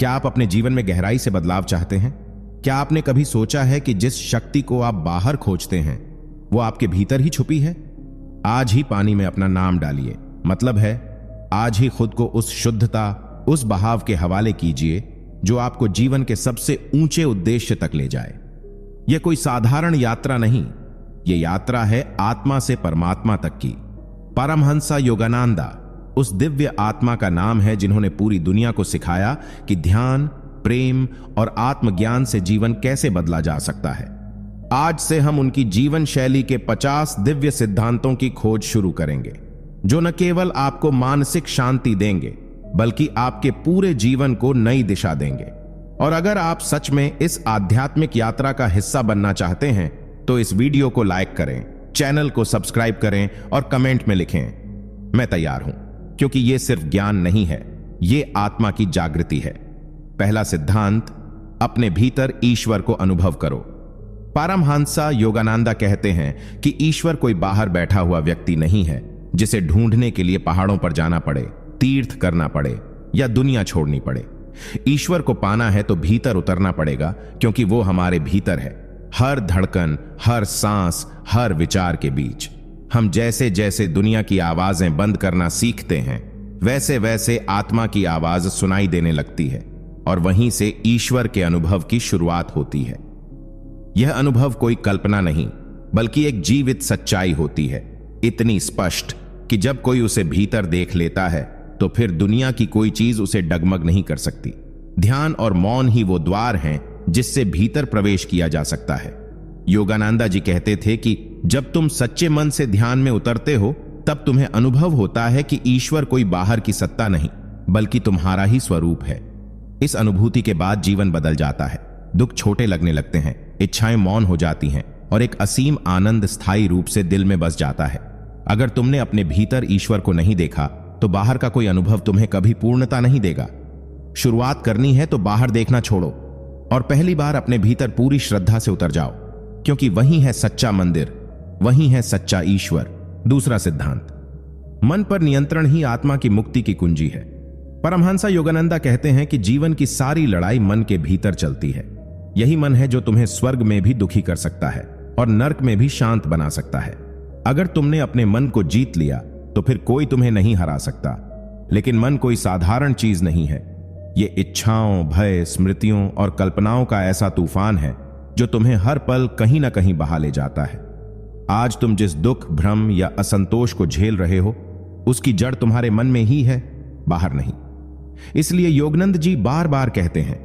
क्या आप अपने जीवन में गहराई से बदलाव चाहते हैं? क्या आपने कभी सोचा है कि जिस शक्ति को आप बाहर खोजते हैं वो आपके भीतर ही छुपी है? आज ही पानी में अपना नाम डालिए, मतलब है आज ही खुद को उस शुद्धता, उस बहाव के हवाले कीजिए जो आपको जीवन के सबसे ऊंचे उद्देश्य तक ले जाए। यह कोई साधारण यात्रा नहीं, यह यात्रा है आत्मा से परमात्मा तक की। परमहंसा योगानंदा उस दिव्य आत्मा का नाम है जिन्होंने पूरी दुनिया को सिखाया कि ध्यान, प्रेम और आत्मज्ञान से जीवन कैसे बदला जा सकता है। आज से हम उनकी जीवन शैली के 50 दिव्य सिद्धांतों की खोज शुरू करेंगे जो न केवल आपको मानसिक शांति देंगे बल्कि आपके पूरे जीवन को नई दिशा देंगे। और अगर आप सच में इस आध्यात्मिक यात्रा का हिस्सा बनना चाहते हैं तो इस वीडियो को लाइक करें, चैनल को सब्सक्राइब करें और कमेंट में लिखें मैं तैयार हूं, क्योंकि यह सिर्फ ज्ञान नहीं है, यह आत्मा की जागृति है। पहला सिद्धांत, अपने भीतर ईश्वर को अनुभव करो। परमहंसा योगानंदा कहते हैं कि ईश्वर कोई बाहर बैठा हुआ व्यक्ति नहीं है जिसे ढूंढने के लिए पहाड़ों पर जाना पड़े, तीर्थ करना पड़े या दुनिया छोड़नी पड़े। ईश्वर को पाना है तो भीतर उतरना पड़ेगा, क्योंकि वो हमारे भीतर है, हर धड़कन, हर सांस, हर विचार के बीच। हम जैसे जैसे दुनिया की आवाजें बंद करना सीखते हैं वैसे वैसे आत्मा की आवाज सुनाई देने लगती है और वहीं से ईश्वर के अनुभव की शुरुआत होती है। यह अनुभव कोई कल्पना नहीं बल्कि एक जीवित सच्चाई होती है, इतनी स्पष्ट कि जब कोई उसे भीतर देख लेता है तो फिर दुनिया की कोई चीज उसे डगमग नहीं कर सकती। ध्यान और मौन ही वो द्वार हैं जिससे भीतर प्रवेश किया जा सकता है। योगानंदा जी कहते थे कि जब तुम सच्चे मन से ध्यान में उतरते हो तब तुम्हें अनुभव होता है कि ईश्वर कोई बाहर की सत्ता नहीं बल्कि तुम्हारा ही स्वरूप है। इस अनुभूति के बाद जीवन बदल जाता है, दुख छोटे लगने लगते हैं, इच्छाएं मौन हो जाती हैं और एक असीम आनंद स्थायी रूप से दिल में बस जाता है। अगर तुमने अपने भीतर ईश्वर को नहीं देखा तो बाहर का कोई अनुभव तुम्हें कभी पूर्णता नहीं देगा। शुरुआत करनी है तो बाहर देखना छोड़ो और पहली बार अपने भीतर पूरी श्रद्धा से उतर जाओ, क्योंकि वही है सच्चा मंदिर, वही है सच्चा ईश्वर। दूसरा सिद्धांत, मन पर नियंत्रण ही आत्मा की मुक्ति की कुंजी है। परमहंसा योगानंदा कहते हैं कि जीवन की सारी लड़ाई मन के भीतर चलती है। यही मन है जो तुम्हें स्वर्ग में भी दुखी कर सकता है और नर्क में भी शांत बना सकता है। अगर तुमने अपने मन को जीत लिया तो फिर कोई तुम्हें नहीं हरा सकता। लेकिन मन कोई साधारण चीज नहीं है, ये इच्छाओं, भय, स्मृतियों और कल्पनाओं का ऐसा तूफान है जो तुम्हें हर पल कहीं ना कहीं बहा ले जाता है। आज तुम जिस दुख, भ्रम या असंतोष को झेल रहे हो उसकी जड़ तुम्हारे मन में ही है, बाहर नहीं। इसलिए योगानंद जी बार बार कहते हैं,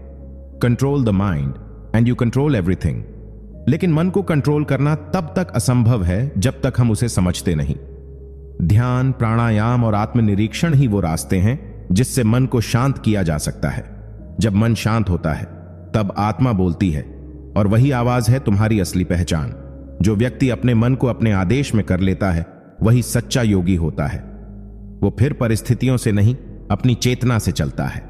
control the mind and you control everything. लेकिन मन को कंट्रोल करना तब तक असंभव है जब तक हम उसे समझते नहीं। ध्यान, प्राणायाम और आत्मनिरीक्षण ही वो रास्ते हैं जिससे मन को शांत किया जा सकता है। जब मन शांत होता है तब आत्मा बोलती है और वही आवाज है तुम्हारी असली पहचान। जो व्यक्ति अपने मन को अपने आदेश में कर लेता है वही सच्चा योगी होता है। वो फिर परिस्थितियों से नहीं, अपनी चेतना से चलता है।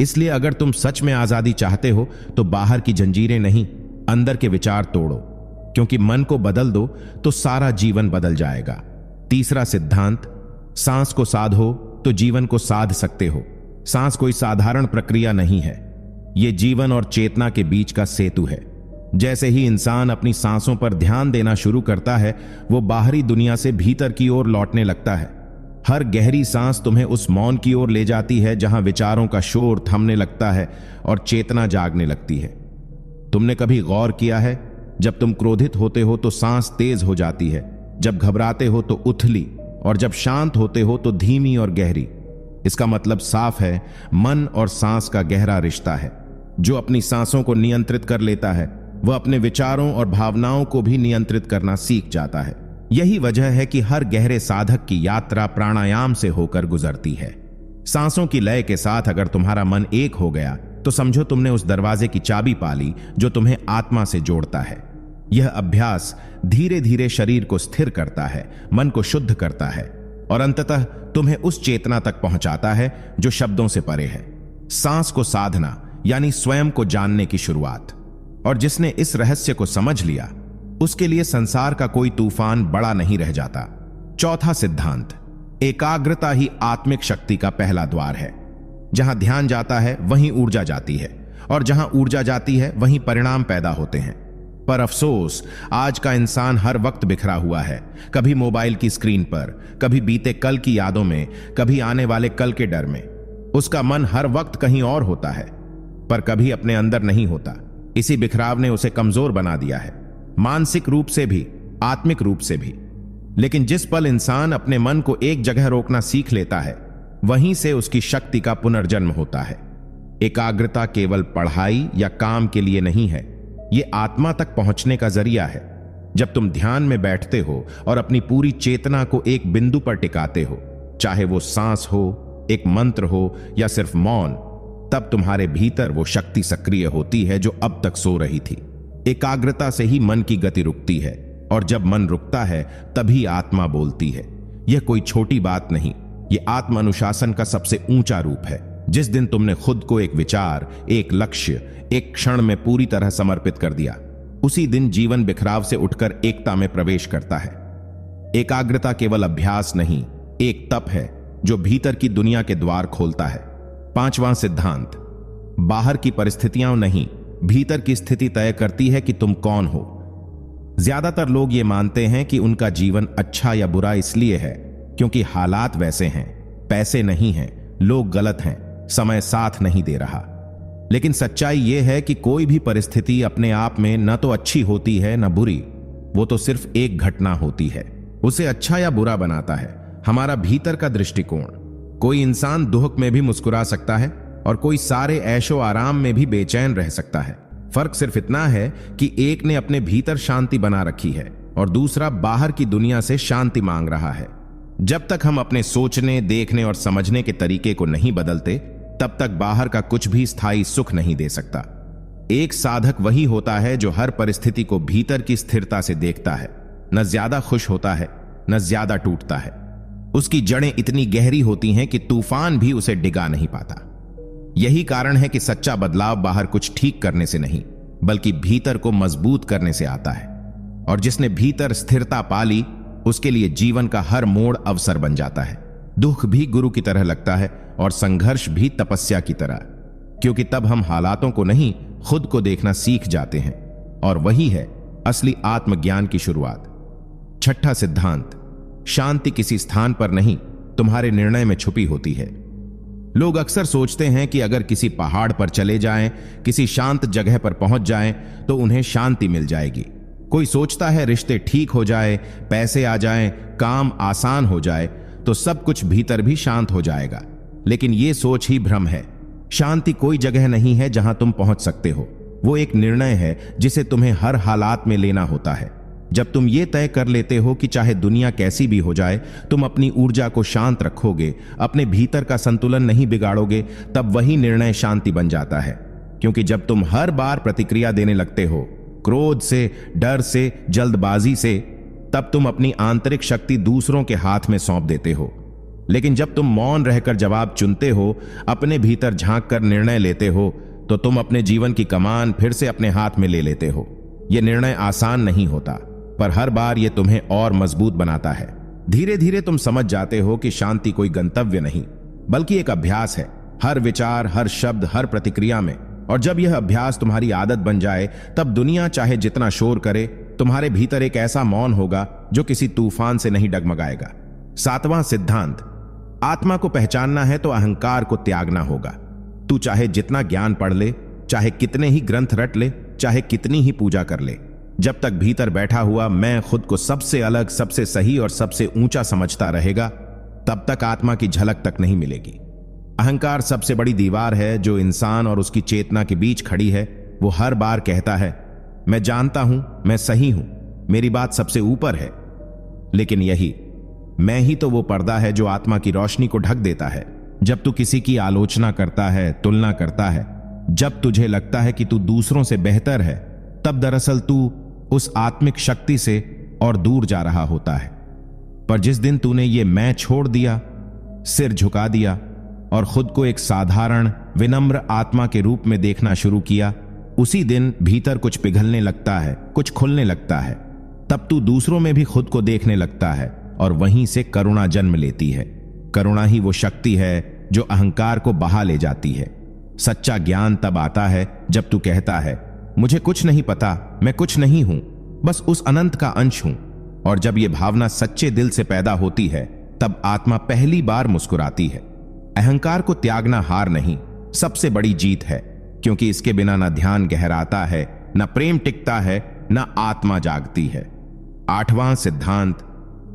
इसलिए अगर तुम सच में आजादी चाहते हो तो बाहर की जंजीरें नहीं, अंदर के विचार तोड़ो, क्योंकि मन को बदल दो तो सारा जीवन बदल जाएगा। तीसरा सिद्धांत, सांस को साधो तो जीवन को साध सकते हो। सांस कोई साधारण प्रक्रिया नहीं है, यह जीवन और चेतना के बीच का सेतु है। जैसे ही इंसान अपनी सांसों पर ध्यान देना शुरू करता है वो बाहरी दुनिया से भीतर की ओर लौटने लगता है। हर गहरी सांस तुम्हें उस मौन की ओर ले जाती है जहां विचारों का शोर थमने लगता है और चेतना जागने लगती है। तुमने कभी गौर किया है, जब तुम क्रोधित होते हो तो सांस तेज हो जाती है, जब घबराते हो तो उथली और जब शांत होते हो तो धीमी और गहरी। इसका मतलब साफ है, मन और सांस का गहरा रिश्ता है। जो अपनी सांसों को नियंत्रित कर लेता है वह अपने विचारों और भावनाओं को भी नियंत्रित करना सीख जाता है। यही वजह है कि हर गहरे साधक की यात्रा प्राणायाम से होकर गुजरती है। सांसों की लय के साथ अगर तुम्हारा मन एक हो गया तो समझो तुमने उस दरवाजे की चाबी पाली जो तुम्हें आत्मा से जोड़ता है। यह अभ्यास धीरे धीरे शरीर को स्थिर करता है, मन को शुद्ध करता है और अंततः तुम्हें उस चेतना तक पहुंचाता है जो शब्दों से परे है। सांस को साधना यानी स्वयं को जानने की शुरुआत। और जिसने इस रहस्य को समझ लिया उसके लिए संसार का कोई तूफान बड़ा नहीं रह जाता। चौथा सिद्धांत, एकाग्रता ही आत्मिक शक्ति का पहला द्वार है। जहां ध्यान जाता है वहीं ऊर्जा जाती है, और जहां ऊर्जा जाती है वहीं परिणाम पैदा होते हैं। पर अफसोस, आज का इंसान हर वक्त बिखरा हुआ है, कभी मोबाइल की स्क्रीन पर, कभी बीते कल की यादों में, कभी आने वाले कल के डर में। उसका मन हर वक्त कहीं और होता है, पर कभी अपने अंदर नहीं होता। इसी बिखराव ने उसे कमजोर बना दिया है, मानसिक रूप से भी, आत्मिक रूप से भी। लेकिन जिस पल इंसान अपने मन को एक जगह रोकना सीख लेता है, वहीं से उसकी शक्ति का पुनर्जन्म होता है। एकाग्रता केवल पढ़ाई या काम के लिए नहीं है, ये आत्मा तक पहुंचने का जरिया है। जब तुम ध्यान में बैठते हो और अपनी पूरी चेतना को एक बिंदु पर टिकाते हो, चाहे वो सांस हो, एक मंत्र हो या सिर्फ मौन, तब तुम्हारे भीतर वो शक्ति सक्रिय होती है जो अब तक सो रही थी। एकाग्रता से ही मन की गति रुकती है, और जब मन रुकता है तभी आत्मा बोलती है। यह कोई छोटी बात नहीं, यह आत्म अनुशासन का सबसे ऊंचा रूप है। जिस दिन तुमने खुद को एक विचार, एक लक्ष्य, एक क्षण में पूरी तरह समर्पित कर दिया, उसी दिन जीवन बिखराव से उठकर एकता में प्रवेश करता है। एकाग्रता केवल अभ्यास नहीं, एक तप है जो भीतर की दुनिया के द्वार खोलता है। पांचवां सिद्धांत, बाहर की परिस्थितियां नहीं, भीतर की स्थिति तय करती है कि तुम कौन हो। ज्यादातर लोग ये मानते हैं कि उनका जीवन अच्छा या बुरा इसलिए है क्योंकि हालात वैसे हैं, पैसे नहीं हैं, लोग गलत हैं, समय साथ नहीं दे रहा। लेकिन सच्चाई यह है कि कोई भी परिस्थिति अपने आप में न तो अच्छी होती है न बुरी, वो तो सिर्फ एक घटना होती है। उसे अच्छा या बुरा बनाता है हमारा भीतर का दृष्टिकोण। कोई इंसान दुख में भी मुस्कुरा सकता है और कोई सारे ऐशो आराम में भी बेचैन रह सकता है। फर्क सिर्फ इतना है कि एक ने अपने भीतर शांति बना रखी है और दूसरा बाहर की दुनिया से शांति मांग रहा है। जब तक हम अपने सोचने, देखने और समझने के तरीके को नहीं बदलते, तब तक बाहर का कुछ भी स्थायी सुख नहीं दे सकता। एक साधक वही होता है जो हर परिस्थिति को भीतर की स्थिरता से देखता है, न ज्यादा खुश होता है न ज्यादा टूटता है। उसकी जड़ें इतनी गहरी होती हैं कि तूफान भी उसे डिगा नहीं पाता। यही कारण है कि सच्चा बदलाव बाहर कुछ ठीक करने से नहीं, बल्कि भीतर को मजबूत करने से आता है। और जिसने भीतर स्थिरता पाली, उसके लिए जीवन का हर मोड़ अवसर बन जाता है। दुख भी गुरु की तरह लगता है और संघर्ष भी तपस्या की तरह, क्योंकि तब हम हालातों को नहीं, खुद को देखना सीख जाते हैं। और वही है असली आत्मज्ञान की शुरुआत। छठा सिद्धांत, शांति किसी स्थान पर नहीं, तुम्हारे निर्णय में छुपी होती है। लोग अक्सर सोचते हैं कि अगर किसी पहाड़ पर चले जाएं, किसी शांत जगह पर पहुंच जाएं, तो उन्हें शांति मिल जाएगी। कोई सोचता है रिश्ते ठीक हो जाए, पैसे आ जाएं, काम आसान हो जाए, तो सब कुछ भीतर भी शांत हो जाएगा। लेकिन यह सोच ही भ्रम है। शांति कोई जगह नहीं है जहां तुम पहुंच सकते हो। वो एक निर्णय है जिसे तुम्हें हर हालात में लेना होता है। जब तुम ये तय कर लेते हो कि चाहे दुनिया कैसी भी हो जाए, तुम अपनी ऊर्जा को शांत रखोगे, अपने भीतर का संतुलन नहीं बिगाड़ोगे, तब वही निर्णय शांति बन जाता है। क्योंकि जब तुम हर बार प्रतिक्रिया देने लगते हो, क्रोध से, डर से, जल्दबाजी से, तब तुम अपनी आंतरिक शक्ति दूसरों के हाथ में सौंप देते हो। लेकिन जब तुम मौन रहकर जवाब चुनते हो, अपने भीतर झांक कर निर्णय लेते हो, तो तुम अपने जीवन की कमान फिर से अपने हाथ में ले लेते हो। यह निर्णय आसान नहीं होता, पर हर बार यह तुम्हें और मजबूत बनाता है। धीरे धीरे तुम समझ जाते हो कि शांति कोई गंतव्य नहीं, बल्कि एक अभ्यास है, हर विचार, हर शब्द, हर प्रतिक्रिया में। और जब यह अभ्यास तुम्हारी आदत बन जाए, तब दुनिया चाहे जितना शोर करे, तुम्हारे भीतर एक ऐसा मौन होगा जो किसी तूफान से नहीं डगमगाएगा। सातवां सिद्धांत, आत्मा को पहचानना है तो अहंकार को त्यागना होगा। तू चाहे जितना ज्ञान पढ़ ले, चाहे कितने ही ग्रंथ रट ले, चाहे कितनी ही पूजा कर ले, जब तक भीतर बैठा हुआ मैं खुद को सबसे अलग, सबसे सही और सबसे ऊंचा समझता रहेगा, तब तक आत्मा की झलक तक नहीं मिलेगी। अहंकार सबसे बड़ी दीवार है जो इंसान और उसकी चेतना के बीच खड़ी है। वो हर बार कहता है, मैं जानता हूं, मैं सही हूं, मेरी बात सबसे ऊपर है। लेकिन यही मैं ही तो वो पर्दा है जो आत्मा की रोशनी को ढक देता है। जब तू किसी की आलोचना करता है, तुलना करता है, जब तुझे लगता है कि तू दूसरों से बेहतर है, तब दरअसल तू उस आत्मिक शक्ति से और दूर जा रहा होता है। पर जिस दिन तूने ये मैं छोड़ दिया, सिर झुका दिया और खुद को एक साधारण, विनम्र आत्मा के रूप में देखना शुरू किया, उसी दिन भीतर कुछ पिघलने लगता है, कुछ खुलने लगता है। तब तू दूसरों में भी खुद को देखने लगता है और वहीं से करुणा जन्म लेती है। करुणा ही वो शक्ति है जो अहंकार को बहा ले जाती है। सच्चा ज्ञान तब आता है जब तू कहता है, मुझे कुछ नहीं पता, मैं कुछ नहीं हूं, बस उस अनंत का अंश हूं। और जब यह भावना सच्चे दिल से पैदा होती है, तब आत्मा पहली बार मुस्कुराती है। अहंकार को त्यागना हार नहीं, सबसे बड़ी जीत है, क्योंकि इसके बिना न ध्यान गहराता है, न प्रेम टिकता है, न आत्मा जागती है। 8वां सिद्धांत,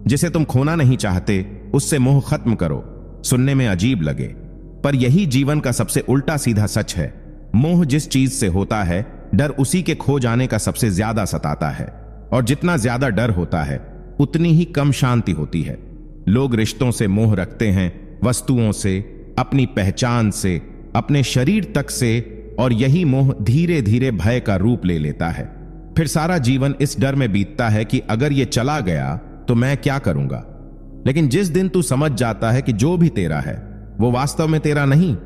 जिसे तुम खोना नहीं चाहते उससे मोह खत्म करो। सुनने में अजीब लगे, पर यही जीवन का सबसे उल्टा सीधा सच है। मोह जिस चीज से होता है, डर उसी के खो जाने का सबसे ज्यादा सताता है। और जितना ज्यादा डर होता है, उतनी ही कम शांति होती है। लोग रिश्तों से मोह रखते हैं, वस्तुओं से, अपनी पहचान से, अपने शरीर तक से, और यही मोह धीरे धीरे भय का रूप ले लेता है। फिर सारा जीवन इस डर में बीतता है कि अगर ये चला गया तो मैं क्या करूंगा। लेकिन जिस दिन तू समझ जाता है कि जो भी तेरा है वो वास्तव में तेरा नहीं,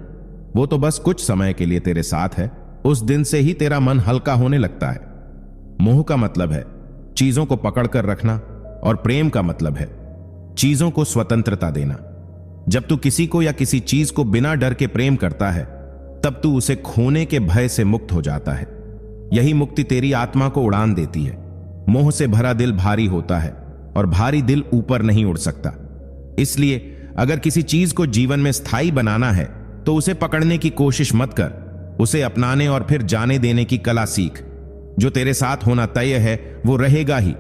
वो तो बस कुछ समय के लिए तेरे साथ है, उस दिन से ही तेरा मन हल्का होने लगता है। मोह का मतलब है चीजों को पकड़कर रखना, और प्रेम का मतलब है चीजों को स्वतंत्रता देना। जब तू किसी को या किसी चीज को बिना डर के प्रेम करता है, तब तू उसे खोने के भय से मुक्त हो जाता है। यही मुक्ति तेरी आत्मा को उड़ान देती है। मोह से भरा दिल भारी होता है, और भारी दिल ऊपर नहीं उड़ सकता। इसलिए अगर किसी चीज को जीवन में स्थायी बनाना है, तो उसे पकड़ने की कोशिश मत कर, उसे अपनाने और फिर जाने देने की कला सीख। जो तेरे साथ होना तय है वो रहेगा ही,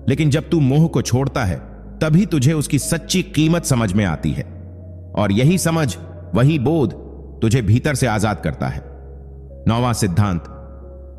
लेकिन जब तू मोह को छोड़ता है, तभी तुझे उसकी सच्ची कीमत समझ में आती है। और यही समझ, वही बोध तुझे भीतर से आजाद करता है। 9वां सिद्धांत,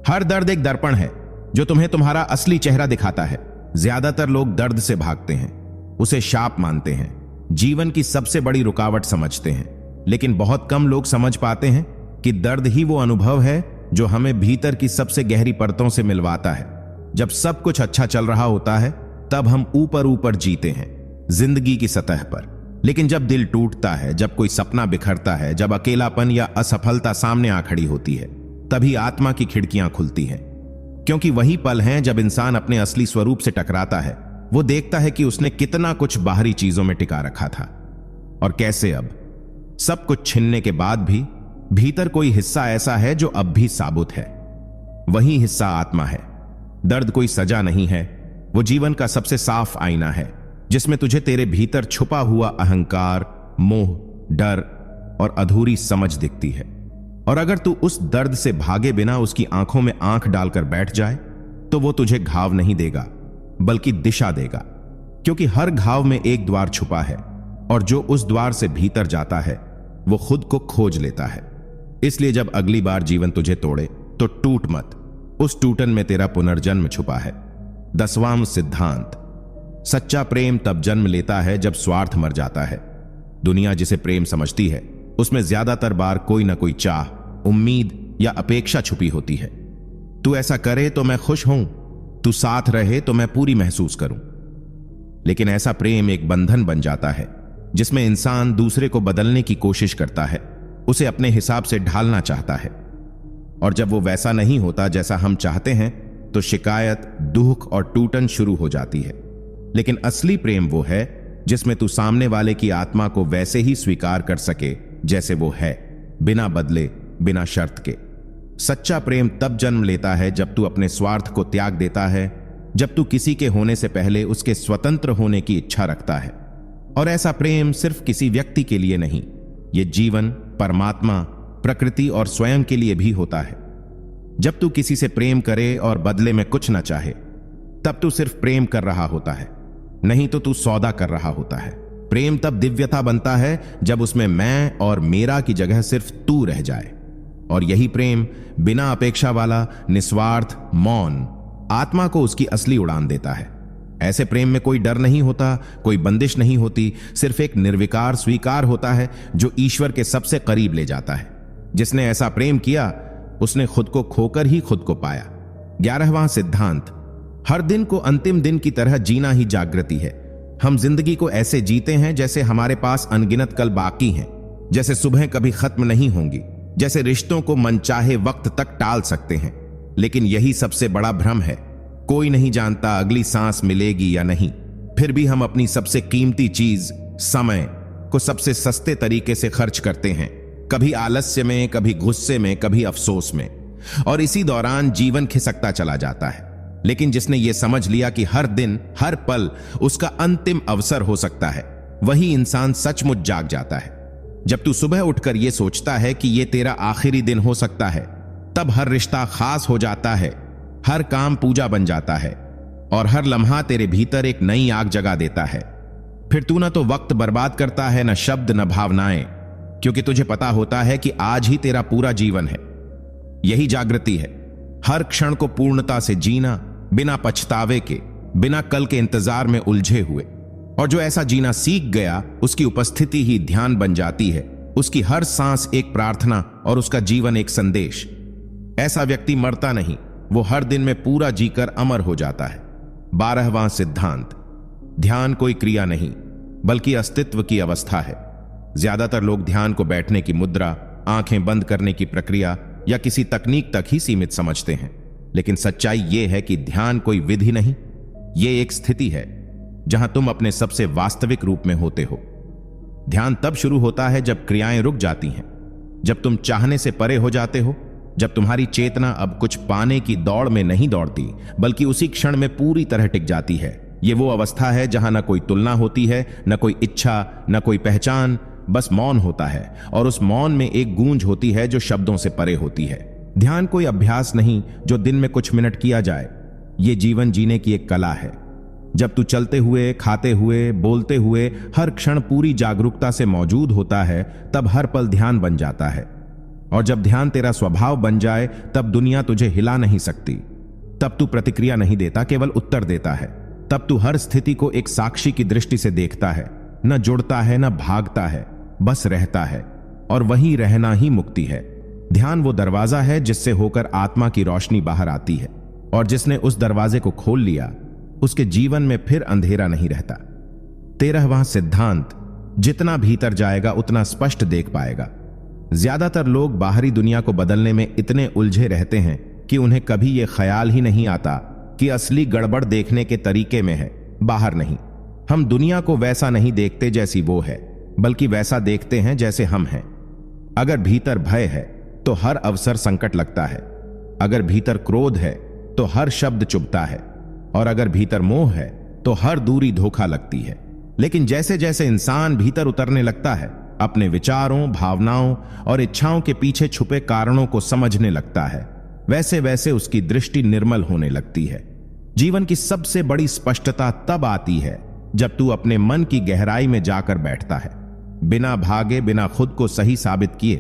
हर दर्द एक दर्पण है जो तुम्हें तुम्हारा असली चेहरा दिखाता है। ज्यादातर लोग दर्द से भागते हैं, उसे शाप मानते हैं, जीवन की सबसे बड़ी रुकावट समझते हैं। लेकिन बहुत कम लोग समझ पाते हैं कि दर्द ही वो अनुभव है जो हमें भीतर की सबसे गहरी परतों से मिलवाता है। जब सब कुछ अच्छा चल रहा होता है, तब हम ऊपर ऊपर जीते हैं जिंदगी की सतह पर। लेकिन जब दिल टूटता है, जब कोई सपना बिखरता है, जब अकेलापन या असफलता सामने आ खड़ी होती है, तभी आत्मा की खिड़कियां खुलती हैं। क्योंकि वही पल हैं जब इंसान अपने असली स्वरूप से टकराता है। वो देखता है कि उसने कितना कुछ बाहरी चीजों में टिका रखा था, और कैसे अब सब कुछ छीनने के बाद भी भीतर कोई हिस्सा ऐसा है जो अब भी साबुत है। वही हिस्सा आत्मा है। दर्द कोई सजा नहीं है, वो जीवन का सबसे साफ आईना है, जिसमें तुझे तेरे भीतर छुपा हुआ अहंकार, मोह, डर और अधूरी समझ दिखती है। और अगर तू उस दर्द से भागे बिना उसकी आंखों में आंख डालकर बैठ जाए, तो वो तुझे घाव नहीं देगा, बल्कि दिशा देगा। क्योंकि हर घाव में एक द्वार छुपा है, और जो उस द्वार से भीतर जाता है वो खुद को खोज लेता है। इसलिए जब अगली बार जीवन तुझे तोड़े, तो टूट मत, उस टूटन में तेरा पुनर्जन्म छुपा है। 10वां सिद्धांत, सच्चा प्रेम तब जन्म लेता है जब स्वार्थ मर जाता है। दुनिया जिसे प्रेम समझती है, उसमें ज्यादातर बार कोई ना कोई चाह, उम्मीद या अपेक्षा छुपी होती है। तू ऐसा करे तो मैं खुश हूं, तू साथ रहे तो मैं पूरी महसूस करूं। लेकिन ऐसा प्रेम एक बंधन बन जाता है, जिसमें इंसान दूसरे को बदलने की कोशिश करता है, उसे अपने हिसाब से ढालना चाहता है। और जब वो वैसा नहीं होता जैसा हम चाहते हैं, तो शिकायत, दुख और टूटन शुरू हो जाती है। लेकिन असली प्रेम वो है जिसमें तू सामने वाले की आत्मा को वैसे ही स्वीकार कर सके जैसे वो है, बिना बदले, बिना शर्त के। सच्चा प्रेम तब जन्म लेता है जब तू अपने स्वार्थ को त्याग देता है, जब तू किसी के होने से पहले उसके स्वतंत्र होने की इच्छा रखता है। और ऐसा प्रेम सिर्फ किसी व्यक्ति के लिए नहीं, ये जीवन, परमात्मा, प्रकृति और स्वयं के लिए भी होता है। जब तू किसी से प्रेम करे और बदले में कुछ न चाहे, तब तू सिर्फ प्रेम कर रहा होता है, नहीं तो तू सौदा कर रहा होता है। प्रेम तब दिव्यता बनता है जब उसमें मैं और मेरा की जगह सिर्फ तू रह जाए। और यही प्रेम, बिना अपेक्षा वाला, निस्वार्थ, मौन, आत्मा को उसकी असली उड़ान देता है। ऐसे प्रेम में कोई डर नहीं होता, कोई बंदिश नहीं होती, सिर्फ एक निर्विकार स्वीकार होता है जो ईश्वर के सबसे करीब ले जाता है। जिसने ऐसा प्रेम किया, उसने खुद को खोकर ही खुद को पाया। 11वां सिद्धांत, हर दिन को अंतिम दिन की तरह जीना ही जागृति है। हम जिंदगी को ऐसे जीते हैं जैसे हमारे पास अनगिनत कल बाकी हैं, जैसे सुबह कभी खत्म नहीं होंगी, जैसे रिश्तों को मनचाहे वक्त तक टाल सकते हैं। लेकिन यही सबसे बड़ा भ्रम है। कोई नहीं जानता अगली सांस मिलेगी या नहीं, फिर भी हम अपनी सबसे कीमती चीज, समय, को सबसे सस्ते तरीके से खर्च करते हैं, कभी आलस्य में, कभी गुस्से में, कभी अफसोस में, और इसी दौरान जीवन खिसकता चला जाता है। लेकिन जिसने यह समझ लिया कि हर दिन, हर पल उसका अंतिम अवसर हो सकता है, वही इंसान सचमुच जाग जाता है। जब तू सुबह उठकर यह सोचता है कि यह तेरा आखिरी दिन हो सकता है, तब हर रिश्ता खास हो जाता है, हर काम पूजा बन जाता है, और हर लम्हा तेरे भीतर एक नई आग जगा देता है। फिर तू ना तो वक्त बर्बाद करता है, न शब्द, न भावनाएं, क्योंकि तुझे पता होता है कि आज ही तेरा पूरा जीवन है। यही जागृति है, हर क्षण को पूर्णता से जीना, बिना पछतावे के, बिना कल के इंतजार में उलझे हुए। और जो ऐसा जीना सीख गया, उसकी उपस्थिति ही ध्यान बन जाती है, उसकी हर सांस एक प्रार्थना और उसका जीवन एक संदेश। ऐसा व्यक्ति मरता नहीं, वो हर दिन में पूरा जीकर अमर हो जाता है। 12वां सिद्धांत, ध्यान कोई क्रिया नहीं बल्कि अस्तित्व की अवस्था है। ज्यादातर लोग ध्यान को बैठने की मुद्रा, आंखें बंद करने की प्रक्रिया या किसी तकनीक तक ही सीमित समझते हैं, लेकिन सच्चाई यह है कि ध्यान कोई विधि नहीं, यह एक स्थिति है जहां तुम अपने सबसे वास्तविक रूप में होते हो। ध्यान तब शुरू होता है जब क्रियाएं रुक जाती हैं, जब तुम चाहने से परे हो जाते हो, जब तुम्हारी चेतना अब कुछ पाने की दौड़ में नहीं दौड़ती, बल्कि उसी क्षण में पूरी तरह टिक जाती है। यह वो अवस्था है जहां न कोई तुलना होती है, न कोई इच्छा, न कोई पहचान, बस मौन होता है, और उस मौन में एक गूंज होती है जो शब्दों से परे होती है। ध्यान कोई अभ्यास नहीं जो दिन में कुछ मिनट किया जाए, यह जीवन जीने की एक कला है। जब तू चलते हुए, खाते हुए, बोलते हुए हर क्षण पूरी जागरूकता से मौजूद होता है, तब हर पल ध्यान बन जाता है। और जब ध्यान तेरा स्वभाव बन जाए, तब दुनिया तुझे हिला नहीं सकती। तब तू प्रतिक्रिया नहीं देता, केवल उत्तर देता है। तब तू हर स्थिति को एक साक्षी की दृष्टि से देखता है, न जुड़ता है, न भागता है, बस रहता है। और वही रहना ही मुक्ति है। ध्यान वो दरवाजा है जिससे होकर आत्मा की रोशनी बाहर आती है, और जिसने उस दरवाजे को खोल लिया, उसके जीवन में फिर अंधेरा नहीं रहता। 13वां सिद्धांत, जितना भीतर जाएगा उतना स्पष्ट देख पाएगा। ज्यादातर लोग बाहरी दुनिया को बदलने में इतने उलझे रहते हैं कि उन्हें कभी यह ख्याल ही नहीं आता कि असली गड़बड़ देखने के तरीके में है, बाहर नहीं। हम दुनिया को वैसा नहीं देखते जैसी वो है, बल्कि वैसा देखते हैं जैसे हम हैं। अगर भीतर भय है तो हर अवसर संकट लगता है, अगर भीतर क्रोध है तो हर शब्द चुभता है, और अगर भीतर मोह है तो हर दूरी धोखा लगती है। लेकिन जैसे जैसे इंसान भीतर उतरने लगता है, अपने विचारों, भावनाओं और इच्छाओं के पीछे छुपे कारणों को समझने लगता है, वैसे वैसे उसकी दृष्टि निर्मल होने लगती है। जीवन की सबसे बड़ी स्पष्टता तब आती है जब तू अपने मन की गहराई में जाकर बैठता है, बिना भागे, बिना खुद को सही साबित किए,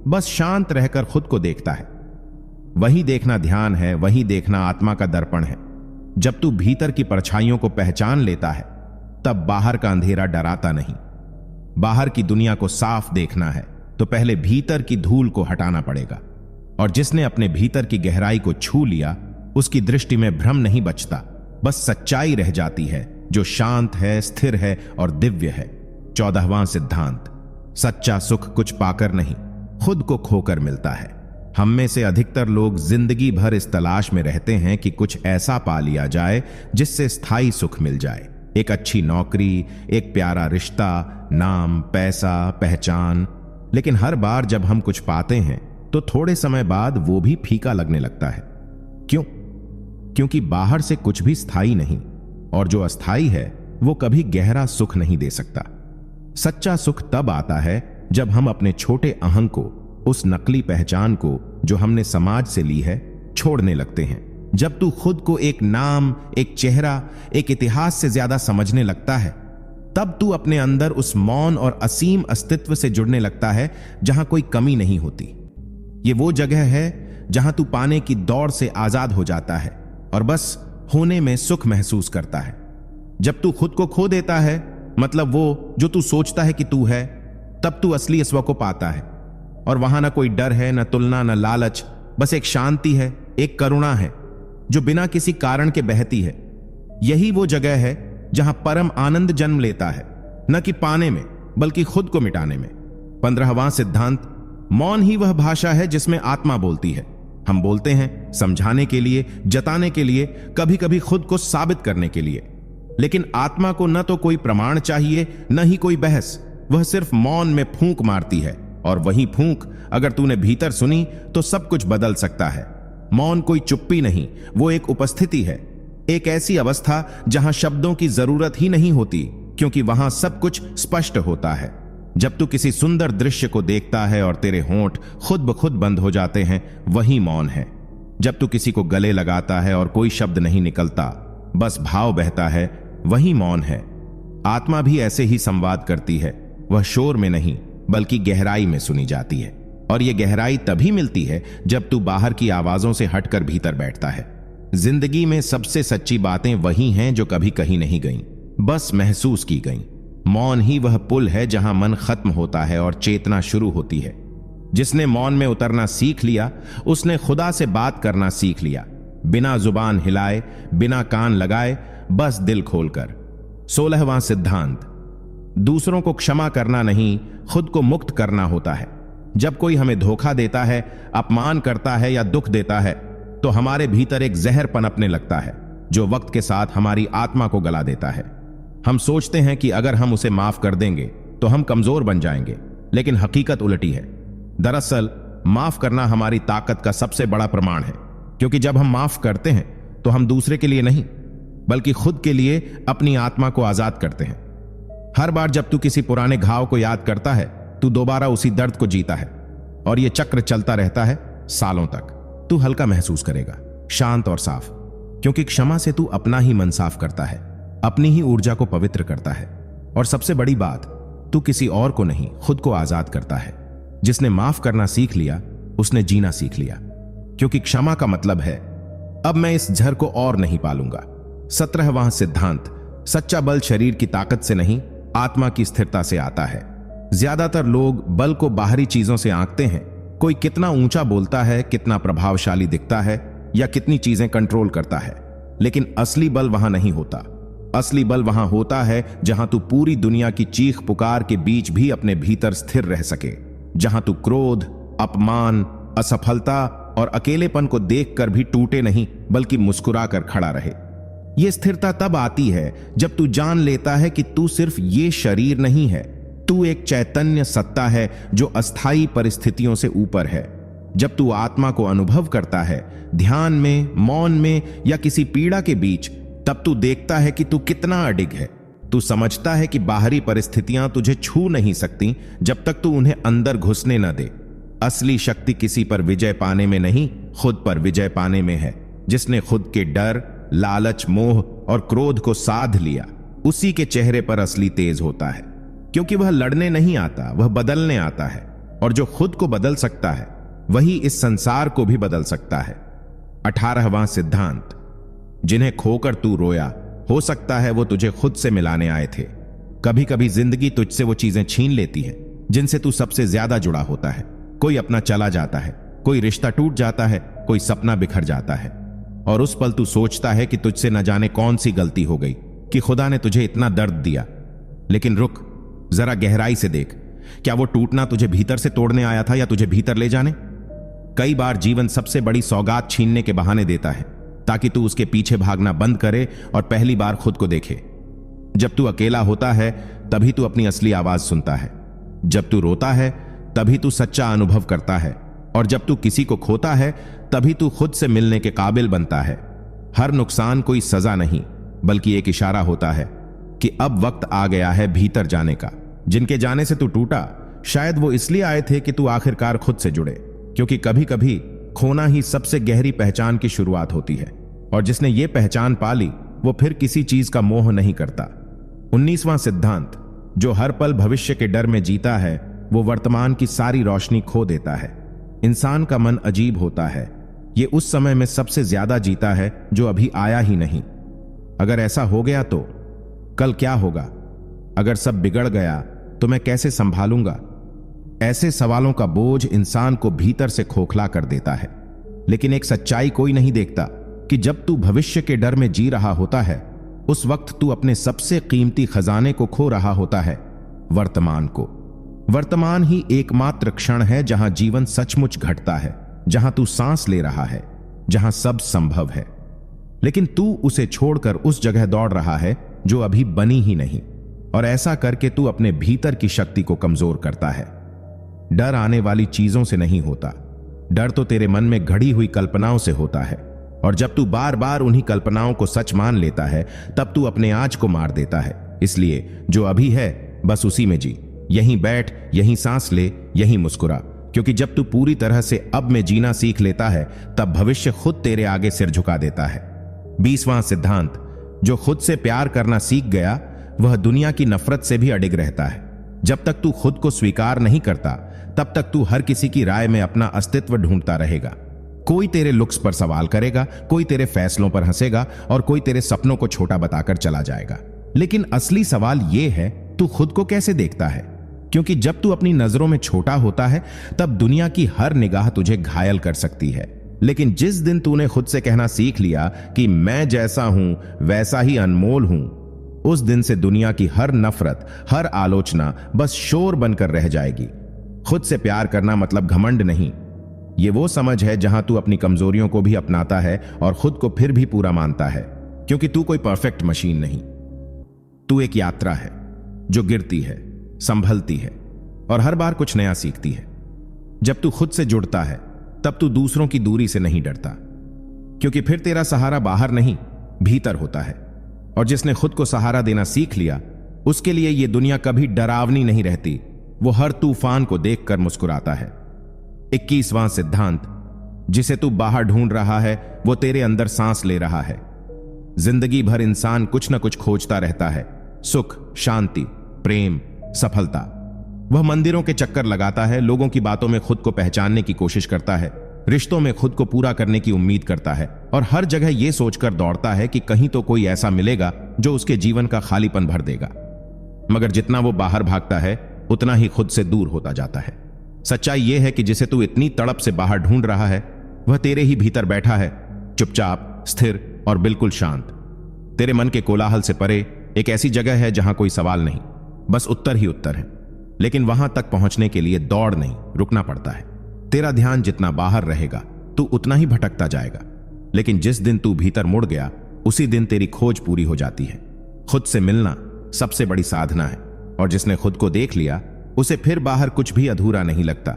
बस शांत रहकर खुद को देखता है। वही देखना ध्यान है, वही देखना आत्मा का दर्पण है। जब तू भीतर की परछाइयों को पहचान लेता है, तब बाहर का अंधेरा डराता नहीं। बाहर की दुनिया को साफ देखना है तो पहले भीतर की धूल को हटाना पड़ेगा, और जिसने अपने भीतर की गहराई को छू लिया, उसकी दृष्टि में भ्रम नहीं बचता, बस सच्चाई रह जाती है जो शांत है, स्थिर है और दिव्य है। 14वां सिद्धांत, सच्चा सुख कुछ पाकर नहीं, खुद को खोकर मिलता है। हम में से अधिकतर लोग जिंदगी भर इस तलाश में रहते हैं कि कुछ ऐसा पा लिया जाए जिससे स्थायी सुख मिल जाए। एक अच्छी नौकरी, एक प्यारा रिश्ता, नाम, पैसा, पहचान। लेकिन हर बार जब हम कुछ पाते हैं तो थोड़े समय बाद वो भी फीका लगने लगता है। क्यों? क्योंकि बाहर से कुछ भी स्थायी नहीं, और जो अस्थायी है वो कभी गहरा सुख नहीं दे सकता। सच्चा सुख तब आता है जब हम अपने छोटे अहंग को, उस नकली पहचान को जो हमने समाज से ली है, छोड़ने लगते हैं। जब तू खुद को एक नाम, एक चेहरा, एक इतिहास से ज्यादा समझने लगता है, तब तू अपने अंदर उस मौन और असीम अस्तित्व से जुड़ने लगता है जहां कोई कमी नहीं होती। ये वो जगह है जहां तू पाने की दौड़ से आजाद हो जाता है और बस होने में सुख महसूस करता है। जब तू खुद को खो देता है, मतलब वो जो तू सोचता है कि तू है, तब तू असली स्व को पाता है। और वहां ना कोई डर है, ना तुलना, ना लालच, बस एक शांति है, एक करुणा है जो बिना किसी कारण के बहती है। यही वो जगह है जहां परम आनंद जन्म लेता है, न कि पाने में बल्कि खुद को मिटाने में। 15वां सिद्धांत, मौन ही वह भाषा है जिसमें आत्मा बोलती है। हम बोलते हैं समझाने के लिए, जताने के लिए, कभी कभी खुद को साबित करने के लिए, लेकिन आत्मा को न तो कोई प्रमाण चाहिए, न ही कोई बहस, वह सिर्फ मौन में फूंक मारती है, और वही फूंक अगर तूने भीतर सुनी तो सब कुछ बदल सकता है। मौन कोई चुप्पी नहीं, वो एक उपस्थिति है, एक ऐसी अवस्था जहां शब्दों की जरूरत ही नहीं होती, क्योंकि वहां सब कुछ स्पष्ट होता है। जब तू किसी सुंदर दृश्य को देखता है और तेरे होंठ खुद ब खुद बंद हो जाते हैं, वही मौन है। जब तू किसी को गले लगाता है और कोई शब्द नहीं निकलता, बस भाव बहता है, वही मौन है। आत्मा भी ऐसे ही संवाद करती है, वह शोर में नहीं बल्कि गहराई में सुनी जाती है, और यह गहराई तभी मिलती है जब तू बाहर की आवाजों से हटकर भीतर बैठता है। जिंदगी में सबसे सच्ची बातें वही हैं जो कभी कही नहीं गईं, बस महसूस की गईं। मौन ही वह पुल है जहां मन खत्म होता है और चेतना शुरू होती है। जिसने मौन में उतरना सीख लिया, उसने खुदा से बात करना सीख लिया, बिना जुबान हिलाए, बिना कान लगाए, बस दिल खोलकर। 16वां सिद्धांत, दूसरों को क्षमा करना नहीं, खुद को मुक्त करना होता है। जब कोई हमें धोखा देता है, अपमान करता है या दुख देता है, तो हमारे भीतर एक जहर पनपने लगता है जो वक्त के साथ हमारी आत्मा को गला देता है। हम सोचते हैं कि अगर हम उसे माफ कर देंगे तो हम कमजोर बन जाएंगे, लेकिन हकीकत उल्टी है। दरअसल माफ करना हमारी ताकत का सबसे बड़ा प्रमाण है, क्योंकि जब हम माफ करते हैं तो हम दूसरे के लिए नहीं बल्कि खुद के लिए अपनी आत्मा को आजाद करते हैं। हर बार जब तू किसी पुराने घाव को याद करता है, तू दोबारा उसी दर्द को जीता है, और यह चक्र चलता रहता है सालों तक। तू हल्का महसूस करेगा, शांत और साफ, क्योंकि क्षमा से तू अपना ही मन साफ करता है, अपनी ही ऊर्जा को पवित्र करता है, और सबसे बड़ी बात, तू किसी और को नहीं, खुद को आजाद करता है। जिसने माफ करना सीख लिया, उसने जीना सीख लिया, क्योंकि क्षमा का मतलब है अब मैं इस झर को और नहीं पालूंगा। 17वां सिद्धांत, सच्चा बल शरीर की ताकत से नहीं, आत्मा की स्थिरता से आता है। ज्यादातर लोग बल को बाहरी चीजों से आंकते हैं, कोई कितना ऊंचा बोलता है, कितना प्रभावशाली दिखता है, या कितनी चीजें कंट्रोल करता है, लेकिन असली बल वहां नहीं होता। असली बल वहां होता है जहां तू पूरी दुनिया की चीख पुकार के बीच भी अपने भीतर स्थिर रह सके, जहां तू क्रोध, अपमान, असफलता और अकेलेपन को देखकर भी टूटे नहीं बल्कि मुस्कुराकर खड़ा रहे। यह स्थिरता तब आती है जब तू जान लेता है कि तू सिर्फ ये शरीर नहीं है, तू एक चैतन्य सत्ता है जो अस्थायी परिस्थितियों से ऊपर है। जब तू आत्मा को अनुभव करता है, ध्यान में, मौन में या किसी पीड़ा के बीच, तब तू देखता है कि तू कितना अडिग है। तू समझता है कि बाहरी परिस्थितियां तुझे छू नहीं सकती जब तक तू उन्हें अंदर घुसने न दे। असली शक्ति किसी पर विजय पाने में नहीं, खुद पर विजय पाने में है। जिसने खुद के डर, लालच, मोह और क्रोध को साध लिया, उसी के चेहरे पर असली तेज होता है, क्योंकि वह लड़ने नहीं आता, वह बदलने आता है। और जो खुद को बदल सकता है, वही इस संसार को भी बदल सकता है। 18वां सिद्धांत, जिन्हें खोकर तू रोया, हो सकता है वो तुझे खुद से मिलाने आए थे। कभी कभी जिंदगी तुझसे वो चीजें छीन लेती है जिनसे तू सबसे ज्यादा जुड़ा होता है। कोई अपना चला जाता है, कोई रिश्ता टूट जाता है, कोई सपना बिखर जाता है, और उस पल तू सोचता है कि तुझसे न जाने कौन सी गलती हो गई कि खुदा ने तुझे इतना दर्द दिया। लेकिन रुक, जरा गहराई से देख, क्या वो टूटना तुझे भीतर से तोड़ने आया था या तुझे भीतर ले जाने? कई बार जीवन सबसे बड़ी सौगात छीनने के बहाने देता है ताकि तू उसके पीछे भागना बंद करे और पहली बार खुद को देखे। जब तू अकेला होता है तभी तू अपनी असली आवाज सुनता है। जब तू रोता है तभी तू सच्चा अनुभव करता है, और जब तू किसी को खोता है तभी तू खुद से मिलने के काबिल बनता है। हर नुकसान कोई सजा नहीं बल्कि एक इशारा होता है कि अब वक्त आ गया है भीतर जाने का। जिनके जाने से तू टूटा, शायद वो इसलिए आए थे कि तू आखिरकार खुद से जुड़े, क्योंकि कभी कभी खोना ही सबसे गहरी पहचान की शुरुआत होती है, और जिसने ये पहचान पा ली वो फिर किसी चीज का मोह नहीं करता। 19वां सिद्धांत, जो हर पल भविष्य के डर में जीता है, वो वर्तमान की सारी रोशनी खो देता है। इंसान का मन अजीब होता है, ये उस समय में सबसे ज्यादा जीता है जो अभी आया ही नहीं। अगर ऐसा हो गया तो कल क्या होगा? अगर सब बिगड़ गया तो मैं कैसे संभालूंगा? ऐसे सवालों का बोझ इंसान को भीतर से खोखला कर देता है। लेकिन एक सच्चाई कोई नहीं देखता कि जब तू भविष्य के डर में जी रहा होता है, उस वक्त तू अपने सबसे कीमती खजाने को खो रहा होता है, वर्तमान को। वर्तमान ही एकमात्र क्षण है जहां जीवन सचमुच घटता है, जहां तू सांस ले रहा है, जहां सब संभव है। लेकिन तू उसे छोड़कर उस जगह दौड़ रहा है जो अभी बनी ही नहीं, और ऐसा करके तू अपने भीतर की शक्ति को कमजोर करता है। डर आने वाली चीजों से नहीं होता, डर तो तेरे मन में घड़ी हुई कल्पनाओं से होता है। और जब तू बार बार उन्हीं कल्पनाओं को सच मान लेता है, तब तू अपने आज को मार देता है। इसलिए जो अभी है बस उसी में जी, यहीं बैठ, यहीं सांस ले, यहीं मुस्कुरा, क्योंकि जब तू पूरी तरह से अब में जीना सीख लेता है, तब भविष्य खुद तेरे आगे सिर झुका देता है। 20वां सिद्धांत, जो खुद से प्यार करना सीख गया वह दुनिया की नफरत से भी अडिग रहता है। जब तक तू खुद को स्वीकार नहीं करता, तब तक तू हर किसी की राय में अपना अस्तित्व ढूंढता रहेगा। कोई तेरे लुक्स पर सवाल करेगा, कोई तेरे फैसलों पर हंसेगा और कोई तेरे सपनों को छोटा बताकर चला जाएगा। लेकिन असली सवाल यह है, तू खुद को कैसे देखता है? क्योंकि जब तू अपनी नजरों में छोटा होता है, तब दुनिया की हर निगाह तुझे घायल कर सकती है। लेकिन जिस दिन तूने खुद से कहना सीख लिया कि मैं जैसा हूं वैसा ही अनमोल हूं, उस दिन से दुनिया की हर नफरत, हर आलोचना बस शोर बनकर रह जाएगी। खुद से प्यार करना मतलब घमंड नहीं, ये वो समझ है जहां तू अपनी कमजोरियों को भी अपनाता है और खुद को फिर भी पूरा मानता है। क्योंकि तू कोई परफेक्ट मशीन नहीं, तू एक यात्रा है जो गिरती है, संभलती है और हर बार कुछ नया सीखती है। जब तू खुद से जुड़ता है, तब तू दूसरों की दूरी से नहीं डरता, क्योंकि फिर तेरा सहारा बाहर नहीं, भीतर होता है। और जिसने खुद को सहारा देना सीख लिया, उसके लिए यह दुनिया कभी डरावनी नहीं रहती। वो हर तूफान को देखकर मुस्कुराता है। 21वां सिद्धांत, जिसे तू बाहर ढूंढ रहा है वो तेरे अंदर सांस ले रहा है। जिंदगी भर इंसान कुछ न कुछ खोजता रहता है, सुख, शांति, प्रेम, सफलता। वह मंदिरों के चक्कर लगाता है, लोगों की बातों में खुद को पहचानने की कोशिश करता है, रिश्तों में खुद को पूरा करने की उम्मीद करता है और हर जगह यह सोचकर दौड़ता है कि कहीं तो कोई ऐसा मिलेगा जो उसके जीवन का खालीपन भर देगा। मगर जितना वो बाहर भागता है, उतना ही खुद से दूर होता जाता है। सच्चाई यह है कि जिसे तू इतनी तड़प से बाहर ढूंढ रहा है, वह तेरे ही भीतर बैठा है, चुपचाप, स्थिर और बिल्कुल शांत। तेरे मन के कोलाहल से परे एक ऐसी जगह है जहां कोई सवाल नहीं, बस उत्तर ही उत्तर है। लेकिन वहां तक पहुंचने के लिए दौड़ नहीं, रुकना पड़ता है। तेरा ध्यान जितना बाहर रहेगा, तू उतना ही भटकता जाएगा। लेकिन जिस दिन तू भीतर मुड़ गया, उसी दिन तेरी खोज पूरी हो जाती है। खुद से मिलना सबसे बड़ी साधना है, और जिसने खुद को देख लिया, उसे फिर बाहर कुछ भी अधूरा नहीं लगता।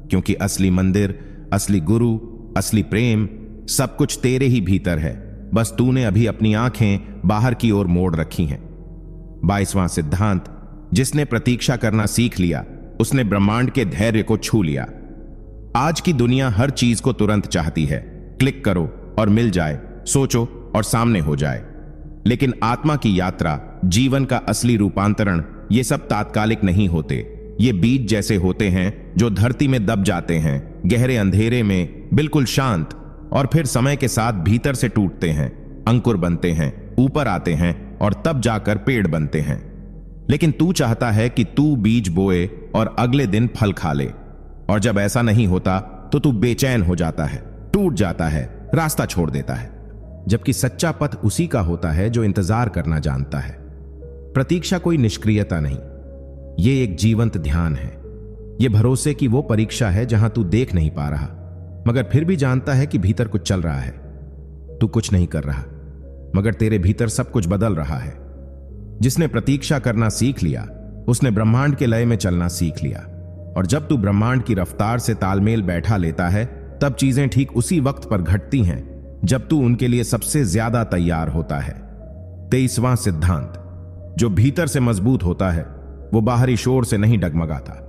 क्योंकि असली मंदिर, असली गुरु, असली प्रेम सब कुछ तेरे ही भीतर है। बस तूने अभी अपनी आंखें बाहर की ओर मोड़ रखी हैं। 22वां सिद्धांत, जिसने प्रतीक्षा करना सीख लिया, उसने ब्रह्मांड के धैर्य को छू लिया। आज की दुनिया हर चीज को तुरंत चाहती है, क्लिक करो और मिल जाए, सोचो और सामने हो जाए। लेकिन आत्मा की यात्रा, जीवन का असली रूपांतरण, ये सब तात्कालिक नहीं होते। ये बीज जैसे होते हैं जो धरती में दब जाते हैं, गहरे अंधेरे में बिल्कुल शांत, और फिर समय के साथ भीतर से टूटते हैं, अंकुर बनते हैं, ऊपर आते हैं और तब जाकर पेड़ बनते हैं। लेकिन तू चाहता है कि तू बीज बोए और अगले दिन फल खा ले, और जब ऐसा नहीं होता तो तू बेचैन हो जाता है, टूट जाता है, रास्ता छोड़ देता है। जबकि सच्चा पथ उसी का होता है जो इंतजार करना जानता है। प्रतीक्षा कोई निष्क्रियता नहीं, यह एक जीवंत ध्यान है। यह भरोसे की वो परीक्षा है जहां तू देख नहीं पा रहा, मगर फिर भी जानता है कि भीतर कुछ चल रहा है। तू कुछ नहीं कर रहा, मगर तेरे भीतर सब कुछ बदल रहा है। जिसने प्रतीक्षा करना सीख लिया, उसने ब्रह्मांड के लय में चलना सीख लिया। और जब तू ब्रह्मांड की रफ्तार से तालमेल बैठा लेता है, तब चीजें ठीक उसी वक्त पर घटती हैं जब तू उनके लिए सबसे ज्यादा तैयार होता है। 23वां सिद्धांत, जो भीतर से मजबूत होता है वो बाहरी शोर से नहीं डगमगाता।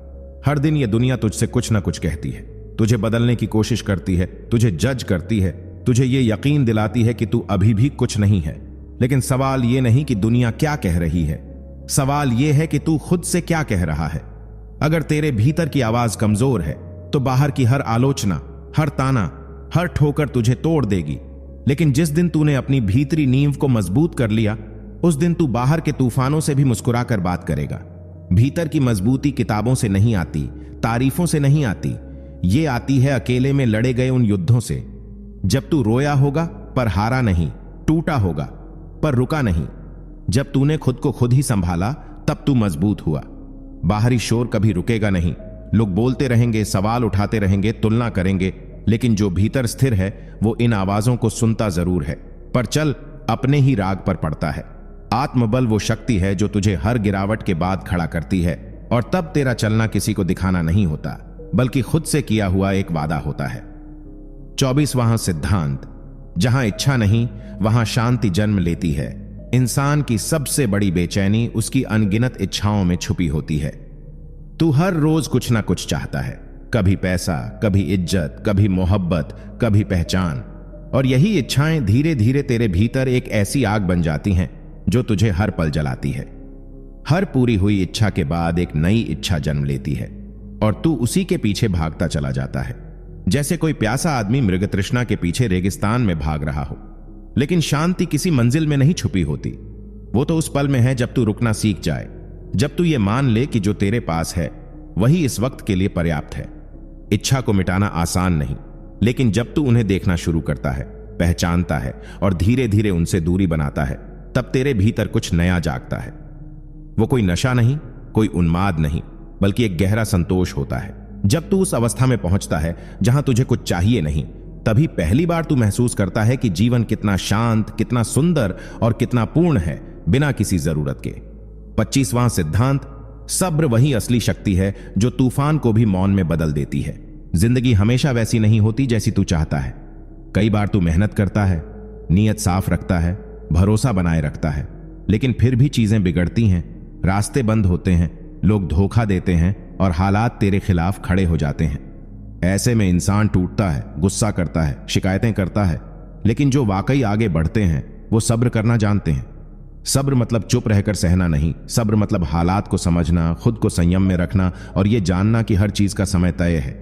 हर दिन ये दुनिया तुझसे कुछ ना कुछ कहती है, तुझे बदलने की कोशिश करती है, तुझे जज करती है, तुझे ये यकीन दिलाती है कि तू अभी भी कुछ नहीं है। लेकिन सवाल ये नहीं कि दुनिया क्या कह रही है, सवाल ये है कि तू खुद से क्या कह रहा है। अगर तेरे भीतर की आवाज कमजोर है, तो बाहर की हर आलोचना, हर ताना, हर ठोकर तुझे तोड़ देगी। लेकिन जिस दिन तूने अपनी भीतरी नींव को मजबूत कर लिया, उस दिन तू बाहर के तूफानों से भी मुस्कुराकर बात करेगा। भीतर की मजबूती किताबों से नहीं आती, तारीफों से नहीं आती, ये आती है अकेले में लड़े गए उन युद्धों से। जब तू रोया होगा पर हारा नहीं, टूटा होगा पर रुका नहीं। जब तूने खुद को खुद ही संभाला, तब तू मजबूत हुआ। बाहरी शोर कभी रुकेगा नहीं, लोग बोलते रहेंगे, सवाल उठाते रहेंगे, तुलना करेंगे, लेकिन जो भीतर स्थिर है वो इन आवाजों को सुनता जरूर है, पर चल अपने ही राग पर पड़ता है। आत्मबल वो शक्ति है जो तुझे हर गिरावट के बाद खड़ा करती है, और तब तेरा चलना किसी को दिखाना नहीं होता, बल्कि खुद से किया हुआ एक वादा होता है। 24वां सिद्धांत, जहां इच्छा नहीं वहां शांति जन्म लेती है। इंसान की सबसे बड़ी बेचैनी उसकी अनगिनत इच्छाओं में छुपी होती है। तू हर रोज कुछ ना कुछ चाहता है, कभी पैसा, कभी इज्जत, कभी मोहब्बत, कभी पहचान, और यही इच्छाएं धीरे धीरे तेरे भीतर एक ऐसी आग बन जाती हैं जो तुझे हर पल जलाती है। हर पूरी हुई इच्छा के बाद एक नई इच्छा जन्म लेती है और तू उसी के पीछे भागता चला जाता है, जैसे कोई प्यासा आदमी मृग तृष्णा के पीछे रेगिस्तान में भाग रहा हो। लेकिन शांति किसी मंजिल में नहीं छुपी होती, वो तो उस पल में है जब तू रुकना सीख जाए, जब तू ये मान ले कि जो तेरे पास है वही इस वक्त के लिए पर्याप्त है। इच्छा को मिटाना आसान नहीं, लेकिन जब तू उन्हें देखना शुरू करता है, पहचानता है और धीरे धीरे उनसे दूरी बनाता है, तब तेरे भीतर कुछ नया जागता है। वो कोई नशा नहीं, कोई उन्माद नहीं, बल्कि एक गहरा संतोष होता है। जब तू उस अवस्था में पहुंचता है जहां तुझे कुछ चाहिए नहीं, तभी पहली बार तू महसूस करता है कि जीवन कितना शांत, कितना सुंदर और कितना पूर्ण है, बिना किसी जरूरत के। 25वां सिद्धांत, सब्र वही असली शक्ति है जो तूफान को भी मौन में बदल देती है। जिंदगी हमेशा वैसी नहीं होती जैसी तू चाहता है। कई बार तू मेहनत करता है, नीयत साफ रखता है, भरोसा बनाए रखता है, लेकिन फिर भी चीजें बिगड़ती हैं, रास्ते बंद होते हैं, लोग धोखा देते हैं और हालात तेरे खिलाफ खड़े हो जाते हैं। ऐसे में इंसान टूटता है, गुस्सा करता है, शिकायतें करता है, लेकिन जो वाकई आगे बढ़ते हैं वो सब्र करना जानते हैं। सब्र मतलब चुप रहकर सहना नहीं, सब्र मतलब हालात को समझना, खुद को संयम में रखना और ये जानना कि हर चीज का समय तय है।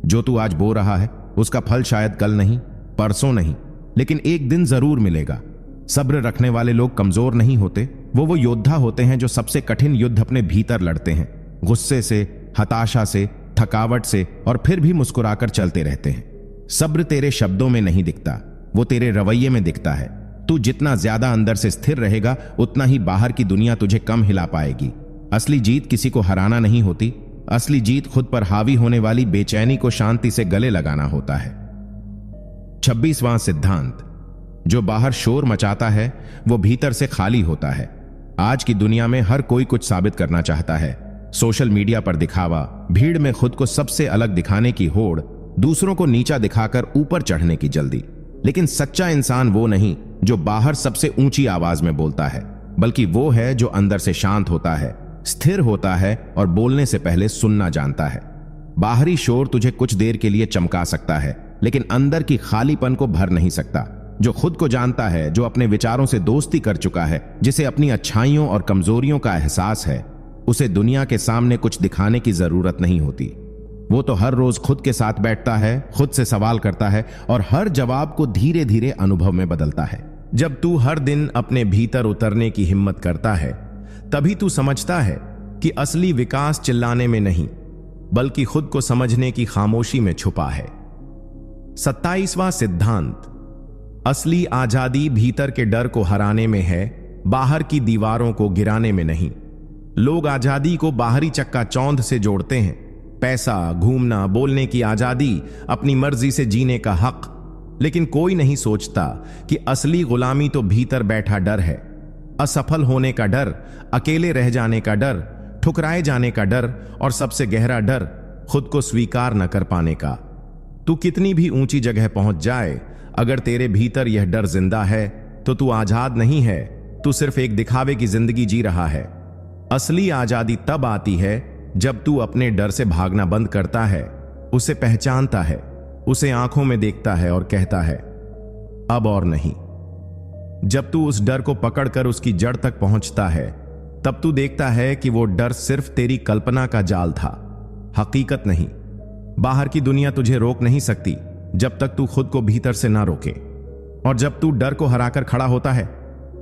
जो तू आज बो रहा है उसका फल शायद कल नहीं, परसों नहीं, लेकिन एक दिन जरूर मिलेगा। सब्र रखने वाले लोग कमजोर नहीं होते, वो योद्धा होते हैं जो सबसे कठिन युद्ध अपने भीतर लड़ते हैं, गुस्से से, हताशा से, थकावट से, और फिर भी मुस्कुराकर चलते रहते हैं। सब्र तेरे शब्दों में नहीं दिखता, वो तेरे रवैये में दिखता है। तू जितना ज्यादा अंदर से स्थिर रहेगा उतना ही बाहर की दुनिया तुझे कम हिला पाएगी। असली जीत किसी को हराना नहीं होती, असली जीत खुद पर हावी होने वाली बेचैनी को शांति से गले लगाना होता है। 26वां सिद्धांत, जो बाहर शोर मचाता है वो भीतर से खाली होता है। आज की दुनिया में हर कोई कुछ साबित करना चाहता है। सोशल मीडिया पर दिखावा, भीड़ में खुद को सबसे अलग दिखाने की होड़, दूसरों को नीचा दिखाकर ऊपर चढ़ने की जल्दी। लेकिन सच्चा इंसान वो नहीं जो बाहर सबसे ऊंची आवाज में बोलता है, बल्कि वो है जो अंदर से शांत होता है, स्थिर होता है और बोलने से पहले सुनना जानता है। बाहरी शोर तुझे कुछ देर के लिए चमका सकता है, लेकिन अंदर की खालीपन को भर नहीं सकता। जो खुद को जानता है, जो अपने विचारों से दोस्ती कर चुका है, जिसे अपनी अच्छाइयों और कमजोरियों का एहसास है, उसे दुनिया के सामने कुछ दिखाने की जरूरत नहीं होती। वो तो हर रोज खुद के साथ बैठता है, खुद से सवाल करता है और हर जवाब को धीरे धीरे अनुभव में बदलता है। जब तू हर दिन अपने भीतर उतरने की हिम्मत करता है, तभी तू समझता है कि असली विकास चिल्लाने में नहीं, बल्कि खुद को समझने की खामोशी में छुपा है। 27वां सिद्धांत, असली आजादी भीतर के डर को हराने में है, बाहर की दीवारों को गिराने में नहीं। लोग आजादी को बाहरी चक्का चौंध से जोड़ते हैं, पैसा, घूमना, बोलने की आजादी, अपनी मर्जी से जीने का हक, लेकिन कोई नहीं सोचता कि असली गुलामी तो भीतर बैठा डर है। असफल होने का डर, अकेले रह जाने का डर, ठुकराए जाने का डर और सबसे गहरा डर खुद को स्वीकार न कर पाने का। तू कितनी भी ऊंची जगह पहुंच जाए, अगर तेरे भीतर यह डर जिंदा है तो तू आजाद नहीं है, तू सिर्फ एक दिखावे की जिंदगी जी रहा है। असली आजादी तब आती है जब तू अपने डर से भागना बंद करता है, उसे पहचानता है, उसे आंखों में देखता है और कहता है अब और नहीं। जब तू उस डर को पकड़कर उसकी जड़ तक पहुंचता है, तब तू देखता है कि वो डर सिर्फ तेरी कल्पना का जाल था, हकीकत नहीं। बाहर की दुनिया तुझे रोक नहीं सकती जब तक तू खुद को भीतर से ना रोके। और जब तू डर को हराकर खड़ा होता है,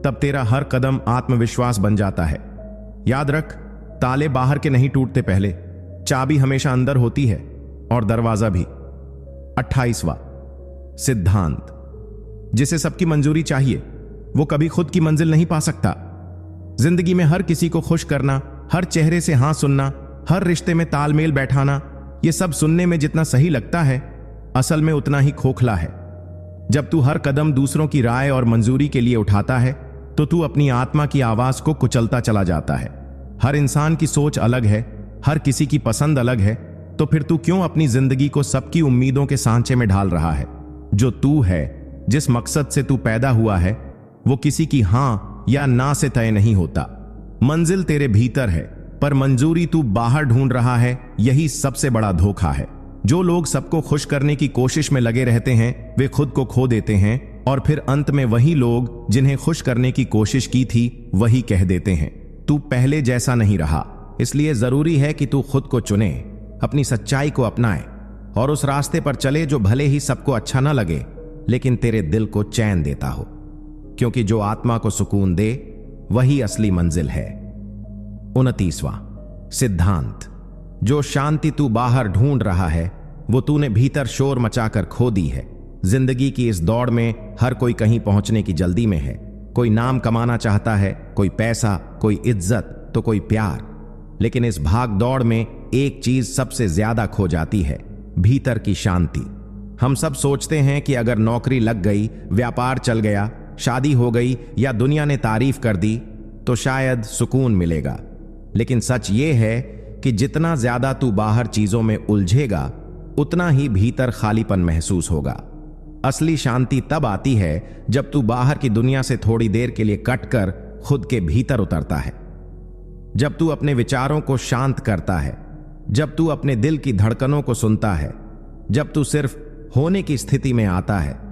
तब तेरा हर कदम आत्मविश्वास बन जाता है। याद रख, ताले बाहर के नहीं टूटते, पहले चाबी हमेशा अंदर होती है और दरवाजा भी। 28वां सिद्धांत, जिसे सबकी मंजूरी चाहिए वो कभी खुद की मंजिल नहीं पा सकता। जिंदगी में हर किसी को खुश करना, हर चेहरे से हाँ सुनना, हर रिश्ते में तालमेल बैठाना, ये सब सुनने में जितना सही लगता है, असल में उतना ही खोखला है। जब तू हर कदम दूसरों की राय और मंजूरी के लिए उठाता है, तो तू अपनी आत्मा की आवाज को कुचलता चला जाता है। हर इंसान की सोच अलग है, हर किसी की पसंद अलग है, तो फिर तू क्यों अपनी जिंदगी को सबकी उम्मीदों के सांचे में ढाल रहा है? जो तू है, जिस मकसद से तू पैदा हुआ है, वो किसी की हां या ना से तय नहीं होता। मंजिल तेरे भीतर है, पर मंजूरी तू बाहर ढूंढ रहा है। यही सबसे बड़ा धोखा है। जो लोग सबको खुश करने की कोशिश में लगे रहते हैं, वे खुद को खो देते हैं, और फिर अंत में वही लोग जिन्हें खुश करने की कोशिश की थी वही कह देते हैं। तू पहले जैसा नहीं रहा, इसलिए जरूरी है कि तू खुद को चुने, अपनी सच्चाई को अपनाए और उस रास्ते पर चले जो भले ही सबको अच्छा ना लगे, लेकिन तेरे दिल को चैन देता हो। क्योंकि जो आत्मा को सुकून दे वही असली मंजिल है। 29वां सिद्धांत। जो शांति तू बाहर ढूंढ रहा है, वो तूने भीतर शोर मचाकर खो दी है। जिंदगी की इस दौड़ में हर कोई कहीं पहुंचने की जल्दी में है। कोई नाम कमाना चाहता है, कोई पैसा, कोई इज्जत, तो कोई प्यार। लेकिन इस भाग दौड़ में एक चीज सबसे ज्यादा खो जाती है, भीतर की शांति। हम सब सोचते हैं कि अगर नौकरी लग गई, व्यापार चल गया, शादी हो गई या दुनिया ने तारीफ कर दी तो शायद सुकून मिलेगा। लेकिन सच ये है कि जितना ज्यादा तू बाहर चीजों में उलझेगा, उतना ही भीतर खालीपन महसूस होगा। असली शांति तब आती है जब तू बाहर की दुनिया से थोड़ी देर के लिए कटकर खुद के भीतर उतरता है। जब तू अपने विचारों को शांत करता है, जब तू अपने दिल की धड़कनों को सुनता है, जब तू सिर्फ होने की स्थिति में आता है,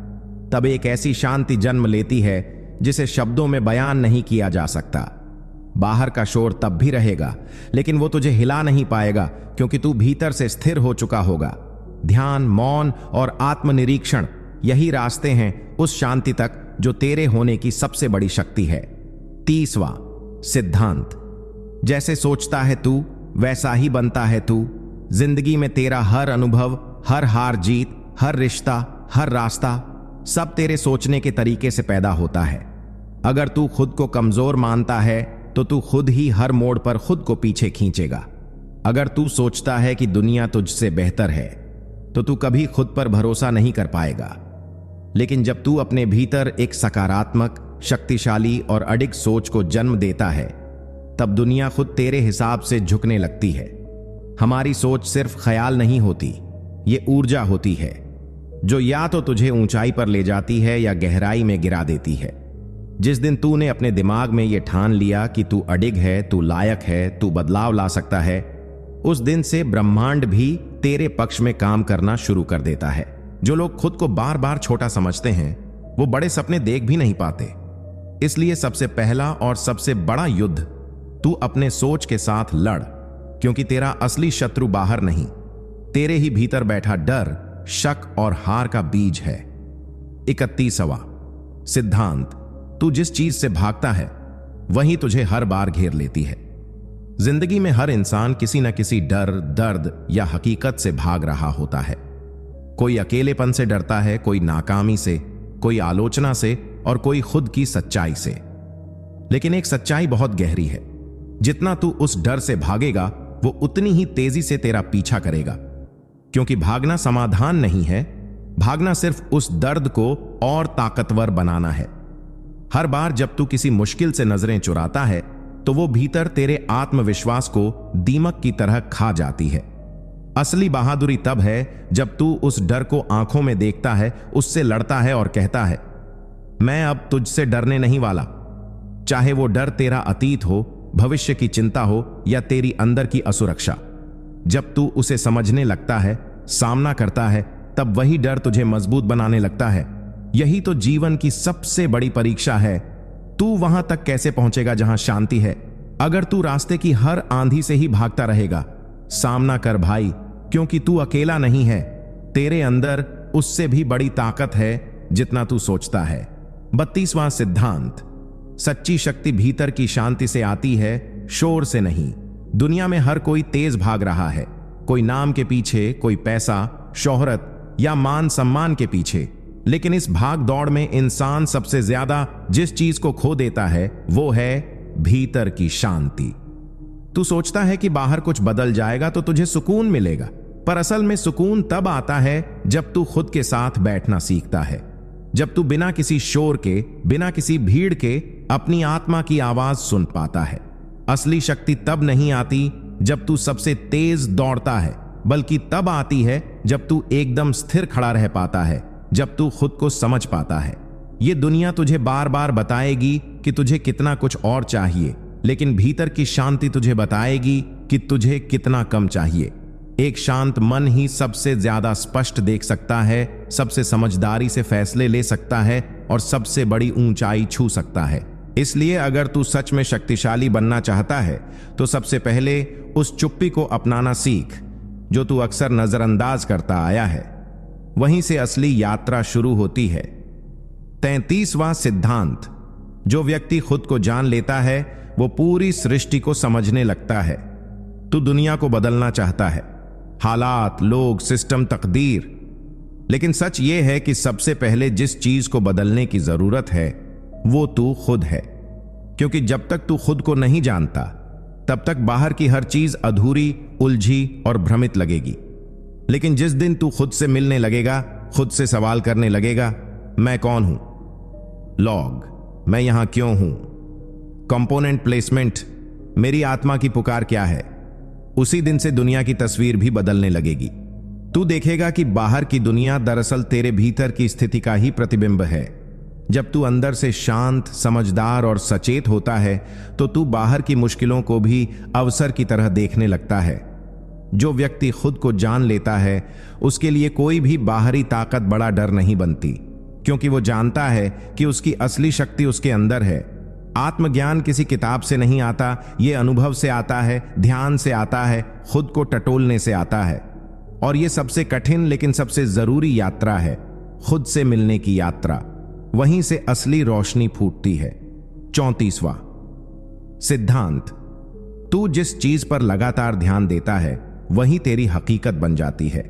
तब एक ऐसी शांति जन्म लेती है जिसे शब्दों में बयान नहीं किया जा सकता। बाहर का शोर तब भी रहेगा, लेकिन वो तुझे हिला नहीं पाएगा, क्योंकि तू भीतर से स्थिर हो चुका होगा। ध्यान, मौन और आत्मनिरीक्षण, यही रास्ते हैं उस शांति तक जो तेरे होने की सबसे बड़ी शक्ति है। 30वां सिद्धांत। जैसे सोचता है तू, वैसा ही बनता है तू। जिंदगी में तेरा हर अनुभव, हर हार जीत, हर रिश्ता, हर रास्ता, सब तेरे सोचने के तरीके से पैदा होता है। अगर तू खुद को कमजोर मानता है तो तू खुद ही हर मोड़ पर खुद को पीछे खींचेगा। अगर तू सोचता है कि दुनिया तुझसे बेहतर है तो तू कभी खुद पर भरोसा नहीं कर पाएगा। लेकिन जब तू अपने भीतर एक सकारात्मक, शक्तिशाली और अडिग सोच को जन्म देता है, तब दुनिया खुद तेरे हिसाब से झुकने लगती है। हमारी सोच सिर्फ ख्याल नहीं होती, ये ऊर्जा होती है जो या तो तुझे ऊंचाई पर ले जाती है या गहराई में गिरा देती है। जिस दिन तूने अपने दिमाग में यह ठान लिया कि तू अडिग है, तू लायक है, तू बदलाव ला सकता है, उस दिन से ब्रह्मांड भी तेरे पक्ष में काम करना शुरू कर देता है। जो लोग खुद को बार बार छोटा समझते हैं, वो बड़े सपने देख भी नहीं पाते। इसलिए सबसे पहला और सबसे बड़ा युद्ध तू अपने सोच के साथ लड़, क्योंकि तेरा असली शत्रु बाहर नहीं, तेरे ही भीतर बैठा डर, शक और हार का बीज है। 31वां सिद्धांत। तू जिस चीज से भागता है वही तुझे हर बार घेर लेती है। जिंदगी में हर इंसान किसी न किसी डर, दर्द या हकीकत से भाग रहा होता है। कोई अकेलेपन से डरता है, कोई नाकामी से, कोई आलोचना से और कोई खुद की सच्चाई से। लेकिन एक सच्चाई बहुत गहरी है, जितना तू उस डर से भागेगा वो उतनी ही तेजी से तेरा पीछा करेगा। क्योंकि भागना समाधान नहीं है, भागना सिर्फ उस दर्द को और ताकतवर बनाना है। हर बार जब तू किसी मुश्किल से नजरें चुराता है तो वो भीतर तेरे आत्मविश्वास को दीमक की तरह खा जाती है। असली बहादुरी तब है जब तू उस डर को आंखों में देखता है, उससे लड़ता है और कहता है, मैं अब तुझसे डरने नहीं वाला। चाहे वो डर तेरा अतीत हो, भविष्य की चिंता हो या तेरी अंदर की असुरक्षा। जब तू उसे समझने लगता है, सामना करता है, तब वही डर तुझे मजबूत बनाने लगता है। यही तो जीवन की सबसे बड़ी परीक्षा है। तू वहां तक कैसे पहुंचेगा जहां शांति है? अगर तू रास्ते की हर आंधी से ही भागता रहेगा, सामना कर भाई, क्योंकि तू अकेला नहीं है। तेरे अंदर उससे भी बड़ी ताकत है जितना तू सोचता है। 32वां सिद्धांत। सच्ची शक्ति भीतर की शांति से आती है, शोर से नहीं। दुनिया में हर कोई तेज भाग रहा है, कोई नाम के पीछे, कोई पैसा, शोहरत या मान सम्मान के पीछे। लेकिन इस भाग दौड़ में इंसान सबसे ज्यादा जिस चीज को खो देता है वो है भीतर की शांति। तू सोचता है कि बाहर कुछ बदल जाएगा तो तुझे सुकून मिलेगा, पर असल में सुकून तब आता है जब तू खुद के साथ बैठना सीखता है। जब तू बिना किसी शोर के, बिना किसी भीड़ के अपनी आत्मा की आवाज सुन पाता है। असली शक्ति तब नहीं आती जब तू सबसे तेज दौड़ता है, बल्कि तब आती है जब तू एकदम स्थिर खड़ा रह पाता है, जब तू खुद को समझ पाता है। ये दुनिया तुझे बार बार बताएगी कि तुझे कितना कुछ और चाहिए, लेकिन भीतर की शांति तुझे बताएगी कि तुझे कितना कम चाहिए। एक शांत मन ही सबसे ज्यादा स्पष्ट देख सकता है, सबसे समझदारी से फैसले ले सकता है और सबसे बड़ी ऊंचाई छू सकता है। इसलिए अगर तू सच में शक्तिशाली बनना चाहता है तो सबसे पहले उस चुप्पी को अपनाना सीख जो तू अक्सर नजरअंदाज करता आया है। वहीं से असली यात्रा शुरू होती है। 33वां सिद्धांत। जो व्यक्ति खुद को जान लेता है वो पूरी सृष्टि को समझने लगता है। तू दुनिया को बदलना चाहता है, हालात, लोग, सिस्टम, तकदीर, लेकिन सच ये है कि सबसे पहले जिस चीज को बदलने की जरूरत है वो तू खुद है। क्योंकि जब तक तू खुद को नहीं जानता तब तक बाहर की हर चीज अधूरी, उलझी और भ्रमित लगेगी। लेकिन जिस दिन तू खुद से मिलने लगेगा, खुद से सवाल करने लगेगा, मैं कौन हूं, लॉग, मैं यहां क्यों हूं, कंपोनेंट प्लेसमेंट, मेरी आत्मा की पुकार क्या है, उसी दिन से दुनिया की तस्वीर भी बदलने लगेगी। तू देखेगा कि बाहर की दुनिया दरअसल तेरे भीतर की स्थिति का ही प्रतिबिंब है। जब तू अंदर से शांत, समझदार और सचेत होता है तो तू बाहर की मुश्किलों को भी अवसर की तरह देखने लगता है। जो व्यक्ति खुद को जान लेता है उसके लिए कोई भी बाहरी ताकत बड़ा डर नहीं बनती, क्योंकि वो जानता है कि उसकी असली शक्ति उसके अंदर है। आत्मज्ञान किसी किताब से नहीं आता, ये अनुभव से आता है, ध्यान से आता है, खुद को टटोलने से आता है। और ये सबसे कठिन लेकिन सबसे जरूरी यात्रा है, खुद से मिलने की यात्रा। वहीं से असली रोशनी फूटती है। 34वां सिद्धांत। तू जिस चीज पर लगातार ध्यान देता है वही तेरी हकीकत बन जाती है।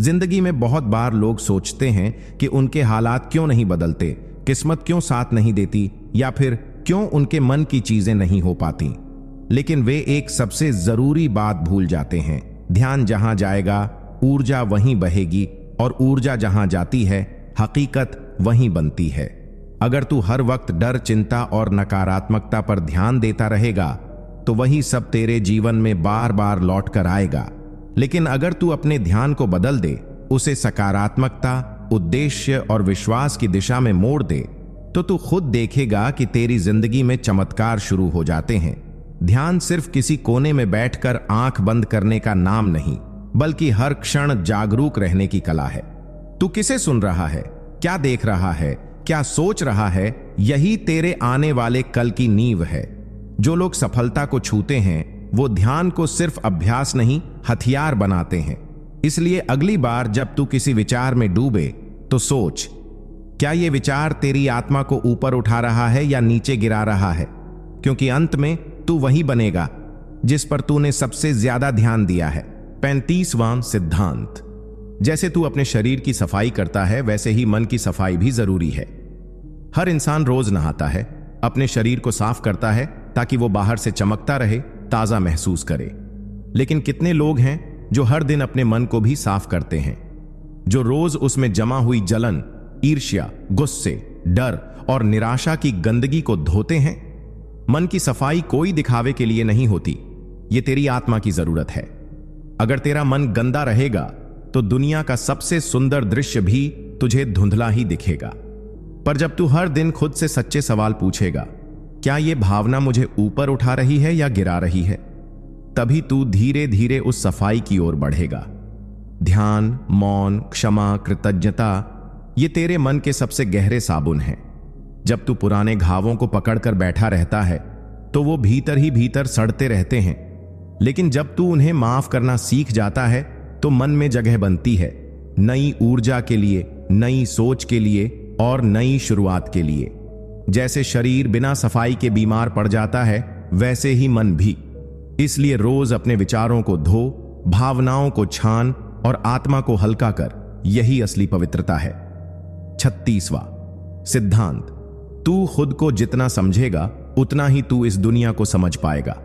जिंदगी में बहुत बार लोग सोचते हैं कि उनके हालात क्यों नहीं बदलते, किस्मत क्यों साथ नहीं देती, या फिर क्यों उनके मन की चीजें नहीं हो पाती। लेकिन वे एक सबसे जरूरी बात भूल जाते हैं। ध्यान जहां जाएगा ऊर्जा वहीं बहेगी, और ऊर्जा जहां जाती है हकीकत वहीं बनती है। अगर तू हर वक्त डर, चिंता और नकारात्मकता पर ध्यान देता रहेगा तो वही सब तेरे जीवन में बार बार लौट कर आएगा। लेकिन अगर तू अपने ध्यान को बदल दे, उसे सकारात्मकता, उद्देश्य और विश्वास की दिशा में मोड़ दे, तो तू खुद देखेगा कि तेरी जिंदगी में चमत्कार शुरू हो जाते हैं। ध्यान सिर्फ किसी कोने में बैठकर आंख बंद करने का नाम नहीं, बल्कि हर क्षण जागरूक रहने की कला है। तू किसे सुन रहा है, क्या देख रहा है, क्या सोच रहा है, यही तेरे आने वाले कल की नींव है। जो लोग सफलता को छूते हैं वो ध्यान को सिर्फ अभ्यास नहीं, हथियार बनाते हैं। इसलिए अगली बार जब तू किसी विचार में डूबे तो सोच, क्या यह विचार तेरी आत्मा को ऊपर उठा रहा है या नीचे गिरा रहा है? क्योंकि अंत में तू वही बनेगा जिस पर तूने सबसे ज्यादा ध्यान दिया है। 35वां सिद्धांत। जैसे तू अपने शरीर की सफाई करता है वैसे ही मन की सफाई भी जरूरी है। हर इंसान रोज नहाता है, अपने शरीर को साफ करता है ताकि वो बाहर से चमकता रहे, ताजा महसूस करे। लेकिन कितने लोग हैं जो हर दिन अपने मन को भी साफ करते हैं, जो रोज उसमें जमा हुई जलन, ईर्ष्या, गुस्से, डर और निराशा की गंदगी को धोते हैं? मन की सफाई कोई दिखावे के लिए नहीं होती, ये तेरी आत्मा की जरूरत है। अगर तेरा मन गंदा रहेगा तो दुनिया का सबसे सुंदर दृश्य भी तुझे धुंधला ही दिखेगा। पर जब तू हर दिन खुद से सच्चे सवाल पूछेगा, क्या यह भावना मुझे ऊपर उठा रही है या गिरा रही है, तभी तू धीरे धीरे उस सफाई की ओर बढ़ेगा। ध्यान, मौन, क्षमा, कृतज्ञता, ये तेरे मन के सबसे गहरे साबुन हैं। जब तू पुराने घावों को पकड़कर बैठा रहता है तो वो भीतर ही भीतर सड़ते रहते हैं, लेकिन जब तू उन्हें माफ करना सीख जाता है तो मन में जगह बनती है, नई ऊर्जा के लिए, नई सोच के लिए और नई शुरुआत के लिए। जैसे शरीर बिना सफाई के बीमार पड़ जाता है, वैसे ही मन भी। इसलिए रोज अपने विचारों को धो, भावनाओं को छान और आत्मा को हल्का कर, यही असली पवित्रता है। 36वां सिद्धांत। तू खुद को जितना समझेगा उतना ही तू इस दुनिया को समझ पाएगा।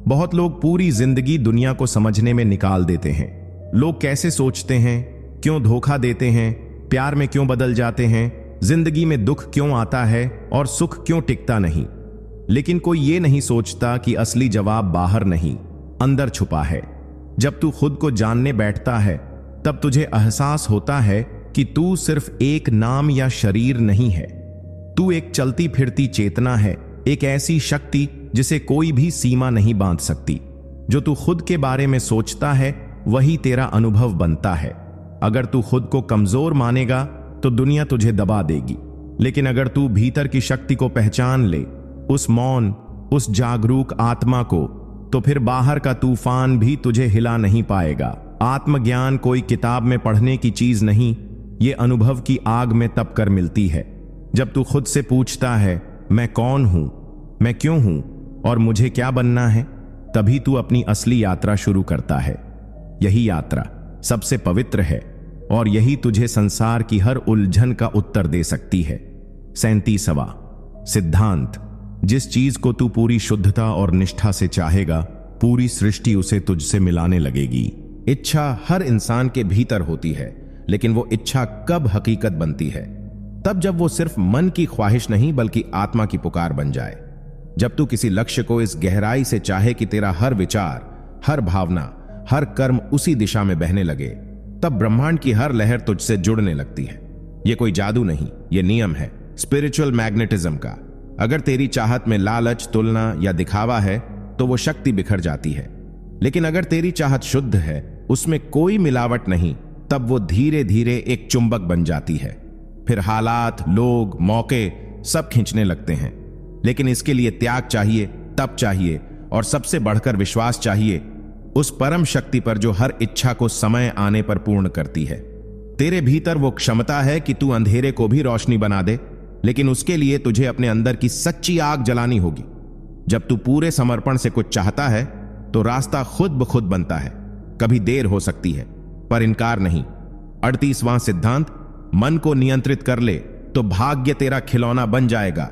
बहुत लोग पूरी जिंदगी दुनिया को समझने में निकाल देते हैं। लोग कैसे सोचते हैं, क्यों धोखा देते हैं, प्यार में क्यों बदल जाते हैं, जिंदगी में दुख क्यों आता है और सुख क्यों टिकता नहीं। लेकिन कोई ये नहीं सोचता कि असली जवाब बाहर नहीं, अंदर छुपा है। जब तू खुद को जानने बैठता है तब तुझे एहसास होता है कि तू सिर्फ एक नाम या शरीर नहीं है। तू एक चलती फिरती चेतना है, एक ऐसी शक्ति जिसे कोई भी सीमा नहीं बांध सकती। जो तू खुद के बारे में सोचता है वही तेरा अनुभव बनता है। अगर तू खुद को कमजोर मानेगा तो दुनिया तुझे दबा देगी, लेकिन अगर तू भीतर की शक्ति को पहचान ले, उस मौन, उस जागरूक आत्मा को, तो फिर बाहर का तूफान भी तुझे हिला नहीं पाएगा। आत्मज्ञान कोई किताब में पढ़ने की चीज नहीं, ये अनुभव की आग में तप कर मिलती है। जब तू खुद से पूछता है मैं कौन हूं, मैं क्यों हूं और मुझे क्या बनना है, तभी तू अपनी असली यात्रा शुरू करता है। यही यात्रा सबसे पवित्र है और यही तुझे संसार की हर उलझन का उत्तर दे सकती है। 37वां सिद्धांत, जिस चीज को तू पूरी शुद्धता और निष्ठा से चाहेगा, पूरी सृष्टि उसे तुझसे मिलाने लगेगी। इच्छा हर इंसान के भीतर होती है, लेकिन वो इच्छा कब हकीकत बनती है? तब जब वो सिर्फ मन की ख्वाहिश नहीं बल्कि आत्मा की पुकार बन जाए। जब तू किसी लक्ष्य को इस गहराई से चाहे कि तेरा हर विचार, हर भावना, हर कर्म उसी दिशा में बहने लगे, तब ब्रह्मांड की हर लहर तुझसे जुड़ने लगती है। यह कोई जादू नहीं, यह नियम है स्पिरिचुअल मैग्नेटिज्म का। अगर तेरी चाहत में लालच, तुलना या दिखावा है तो वो शक्ति बिखर जाती है। लेकिन अगर तेरी चाहत शुद्ध है, उसमें कोई मिलावट नहीं, तब वो धीरे धीरे एक चुंबक बन जाती है। फिर हालात, लोग, मौके सब खींचने लगते हैं। लेकिन इसके लिए त्याग चाहिए, तप चाहिए और सबसे बढ़कर विश्वास चाहिए उस परम शक्ति पर जो हर इच्छा को समय आने पर पूर्ण करती है। तेरे भीतर वो क्षमता है कि तू अंधेरे को भी रोशनी बना दे, लेकिन उसके लिए तुझे अपने अंदर की सच्ची आग जलानी होगी। जब तू पूरे समर्पण से कुछ चाहता है तो रास्ता खुद ब खुद बनता है। कभी देर हो सकती है पर इनकार नहीं। 38वां सिद्धांत, मन को नियंत्रित कर ले तो भाग्य तेरा खिलौना बन जाएगा।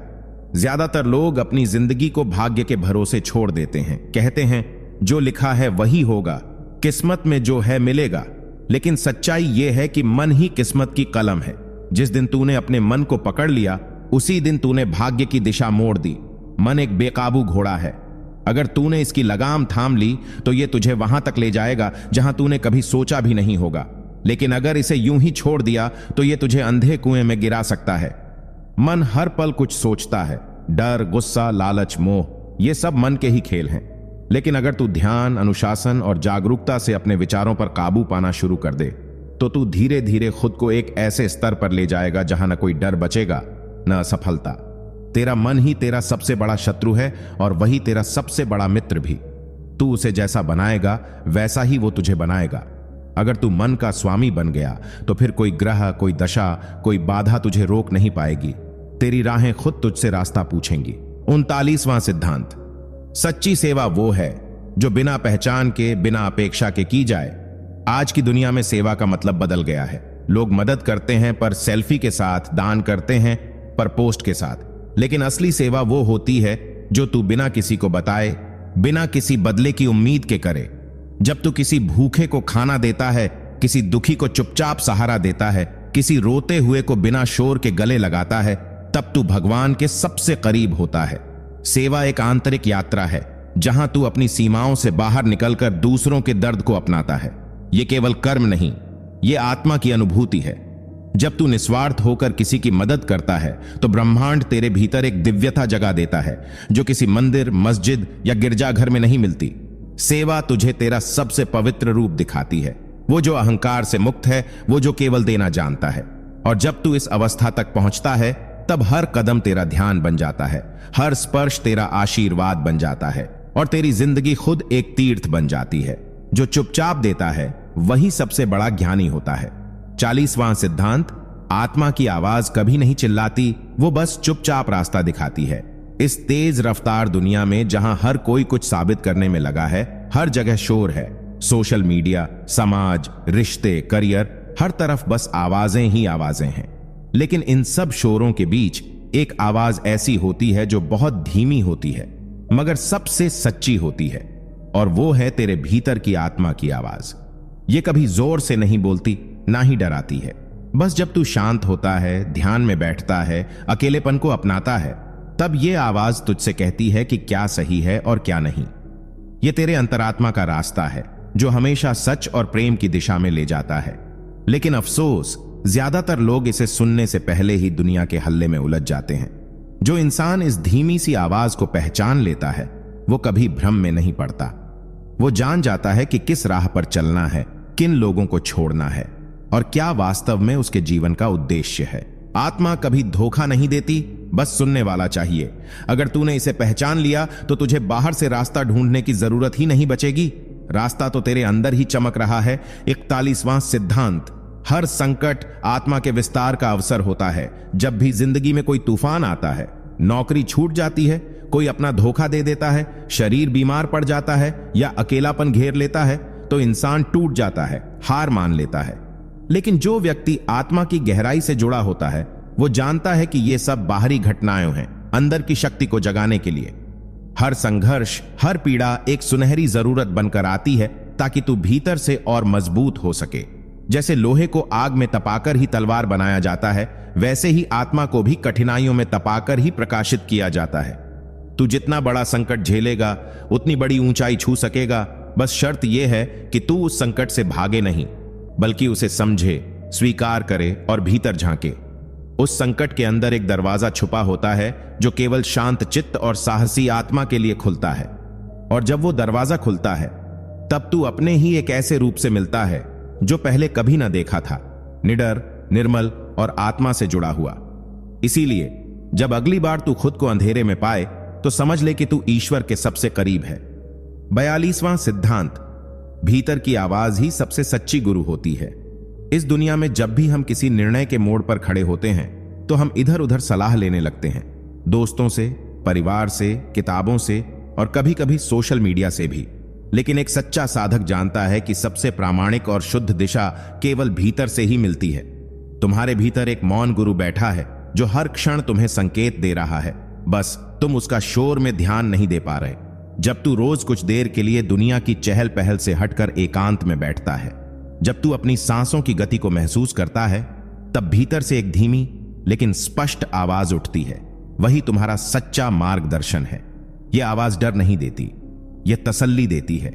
ज्यादातर लोग अपनी जिंदगी को भाग्य के भरोसे छोड़ देते हैं। कहते हैं जो लिखा है वही होगा, किस्मत में जो है मिलेगा। लेकिन सच्चाई यह है कि मन ही किस्मत की कलम है। जिस दिन तूने अपने मन को पकड़ लिया, उसी दिन तूने भाग्य की दिशा मोड़ दी। मन एक बेकाबू घोड़ा है। अगर तूने इसकी लगाम थाम ली तो यह तुझे वहां तक ले जाएगा जहां तूने कभी सोचा भी नहीं होगा। लेकिन अगर इसे यूं ही छोड़ दिया तो यह तुझे अंधे कुएं में गिरा सकता है। मन हर पल कुछ सोचता है। डर, गुस्सा, लालच, मोह, ये सब मन के ही खेल हैं। लेकिन अगर तू ध्यान, अनुशासन और जागरूकता से अपने विचारों पर काबू पाना शुरू कर दे तो तू धीरे धीरे खुद को एक ऐसे स्तर पर ले जाएगा जहां न कोई डर बचेगा, न असफलता। तेरा मन ही तेरा सबसे बड़ा शत्रु है और वही तेरा सबसे बड़ा मित्र भी। तू उसे जैसा बनाएगा वैसा ही वो तुझे बनाएगा। अगर तू मन का स्वामी बन गया तो फिर कोई ग्रह, कोई दशा, कोई बाधा तुझे रोक नहीं पाएगी। तेरी राहें खुद तुझसे रास्ता पूछेंगी। 39वां सिद्धांत, सच्ची सेवा वो है जो बिना पहचान के, बिना अपेक्षा के की जाए। आज की दुनिया में सेवा का मतलब बदल गया है। लोग मदद करते हैं पर सेल्फी के साथ, दान करते हैं पर पोस्ट के साथ। लेकिन असली सेवा वो होती है जो तू बिना किसी को बताए, बिना किसी बदले की उम्मीद के करे। जब तू किसी भूखे को खाना देता है, किसी दुखी को चुपचाप सहारा देता है, किसी रोते हुए को बिना शोर के गले लगाता है, तब तू भगवान के सबसे करीब होता है। सेवा एक आंतरिक यात्रा है जहां तू अपनी सीमाओं से बाहर निकलकर दूसरों के दर्द को अपनाता है। यह केवल कर्म नहीं, यह आत्मा की अनुभूति है। जब तू निस्वार्थ होकर किसी की मदद करता है तो ब्रह्मांड तेरे भीतर एक दिव्यता जगा देता है जो किसी मंदिर, मस्जिद या गिरजाघर में नहीं मिलती। सेवा तुझे तेरा सबसे पवित्र रूप दिखाती है, वो जो अहंकार से मुक्त है, वो जो केवल देना जानता है। और जब तू इस अवस्था तक पहुंचता है तब हर कदम तेरा ध्यान बन जाता है, हर स्पर्श तेरा आशीर्वाद बन जाता है और तेरी जिंदगी खुद एक तीर्थ बन जाती है। जो चुपचाप देता है वही सबसे बड़ा ज्ञानी होता है। 40वां सिद्धांत, आत्मा की आवाज कभी नहीं चिल्लाती, वो बस चुपचाप रास्ता दिखाती है। इस तेज रफ्तार दुनिया में जहां हर कोई कुछ साबित करने में लगा है, हर जगह शोर है। सोशल मीडिया, समाज, रिश्ते, करियर, हर तरफ बस आवाजें ही आवाजें हैं। लेकिन इन सब शोरों के बीच एक आवाज ऐसी होती है जो बहुत धीमी होती है मगर सबसे सच्ची होती है, और वो है तेरे भीतर की आत्मा की आवाज। ये कभी जोर से नहीं बोलती, ना ही डराती है, बस जब तू शांत होता है, ध्यान में बैठता है, अकेलेपन को अपनाता है, तब ये आवाज तुझसे कहती है कि क्या सही है और क्या नहीं। ये तेरे अंतरात्मा का रास्ता है जो हमेशा सच और प्रेम की दिशा में ले जाता है। लेकिन अफसोस, ज्यादातर लोग इसे सुनने से पहले ही दुनिया के हल्ले में उलझ जाते हैं। जो इंसान इस धीमी सी आवाज को पहचान लेता है वो कभी भ्रम में नहीं पड़ता। वो जान जाता है कि किस राह पर चलना है, किन लोगों को छोड़ना है और क्या वास्तव में उसके जीवन का उद्देश्य है। आत्मा कभी धोखा नहीं देती, बस सुनने वाला चाहिए। अगर तूने इसे पहचान लिया तो तुझे बाहर से रास्ता ढूंढने की जरूरत ही नहीं बचेगी। रास्ता तो तेरे अंदर ही चमक रहा है। 41वां सिद्धांत, हर संकट आत्मा के विस्तार का अवसर होता है। जब भी जिंदगी में कोई तूफान आता है, नौकरी छूट जाती है, कोई अपना धोखा दे देता है, शरीर बीमार पड़ जाता है या अकेलापन घेर लेता है, तो इंसान टूट जाता है, हार मान लेता है। लेकिन जो व्यक्ति आत्मा की गहराई से जुड़ा होता है वो जानता है कि ये सब बाहरी घटनाएं हैं, अंदर की शक्ति को जगाने के लिए। हर संघर्ष, हर पीड़ा एक सुनहरी जरूरत बनकर आती है ताकि तू भीतर से और मजबूत हो सके। जैसे लोहे को आग में तपाकर ही तलवार बनाया जाता है, वैसे ही आत्मा को भी कठिनाइयों में तपाकर ही प्रकाशित किया जाता है। तू जितना बड़ा संकट झेलेगा उतनी बड़ी ऊंचाई छू सकेगा। बस शर्त यह है कि तू उस संकट से भागे नहीं, बल्कि उसे समझे, स्वीकार करे और भीतर झांके। उस संकट के अंदर एक दरवाजा छुपा होता है जो केवल शांत चित्त और साहसी आत्मा के लिए खुलता है। और जब वो दरवाजा खुलता है तब तू अपने ही एक ऐसे रूप से मिलता है जो पहले कभी ना देखा था, निडर, निर्मल और आत्मा से जुड़ा हुआ। इसीलिए जब अगली बार तू खुद को अंधेरे में पाए तो समझ ले कि तू ईश्वर के सबसे करीब है। 42वां सिद्धांत, भीतर की आवाज ही सबसे सच्ची गुरु होती है। इस दुनिया में जब भी हम किसी निर्णय के मोड़ पर खड़े होते हैं तो हम इधर उधर सलाह लेने लगते हैं, दोस्तों से, परिवार से, किताबों से और कभी कभी सोशल मीडिया से भी। लेकिन एक सच्चा साधक जानता है कि सबसे प्रामाणिक और शुद्ध दिशा केवल भीतर से ही मिलती है। तुम्हारे भीतर एक मौन गुरु बैठा है जो हर क्षण तुम्हें संकेत दे रहा है, बस तुम उसका शोर में ध्यान नहीं दे पा रहे। जब तू रोज कुछ देर के लिए दुनिया की चहल पहल से हटकर एकांत में बैठता है, जब तू अपनी सांसों की गति को महसूस करता है, तब भीतर से एक धीमी लेकिन स्पष्ट आवाज उठती है। वही तुम्हारा सच्चा मार्गदर्शन है। यह आवाज डर नहीं देती, यह तसल्ली देती है।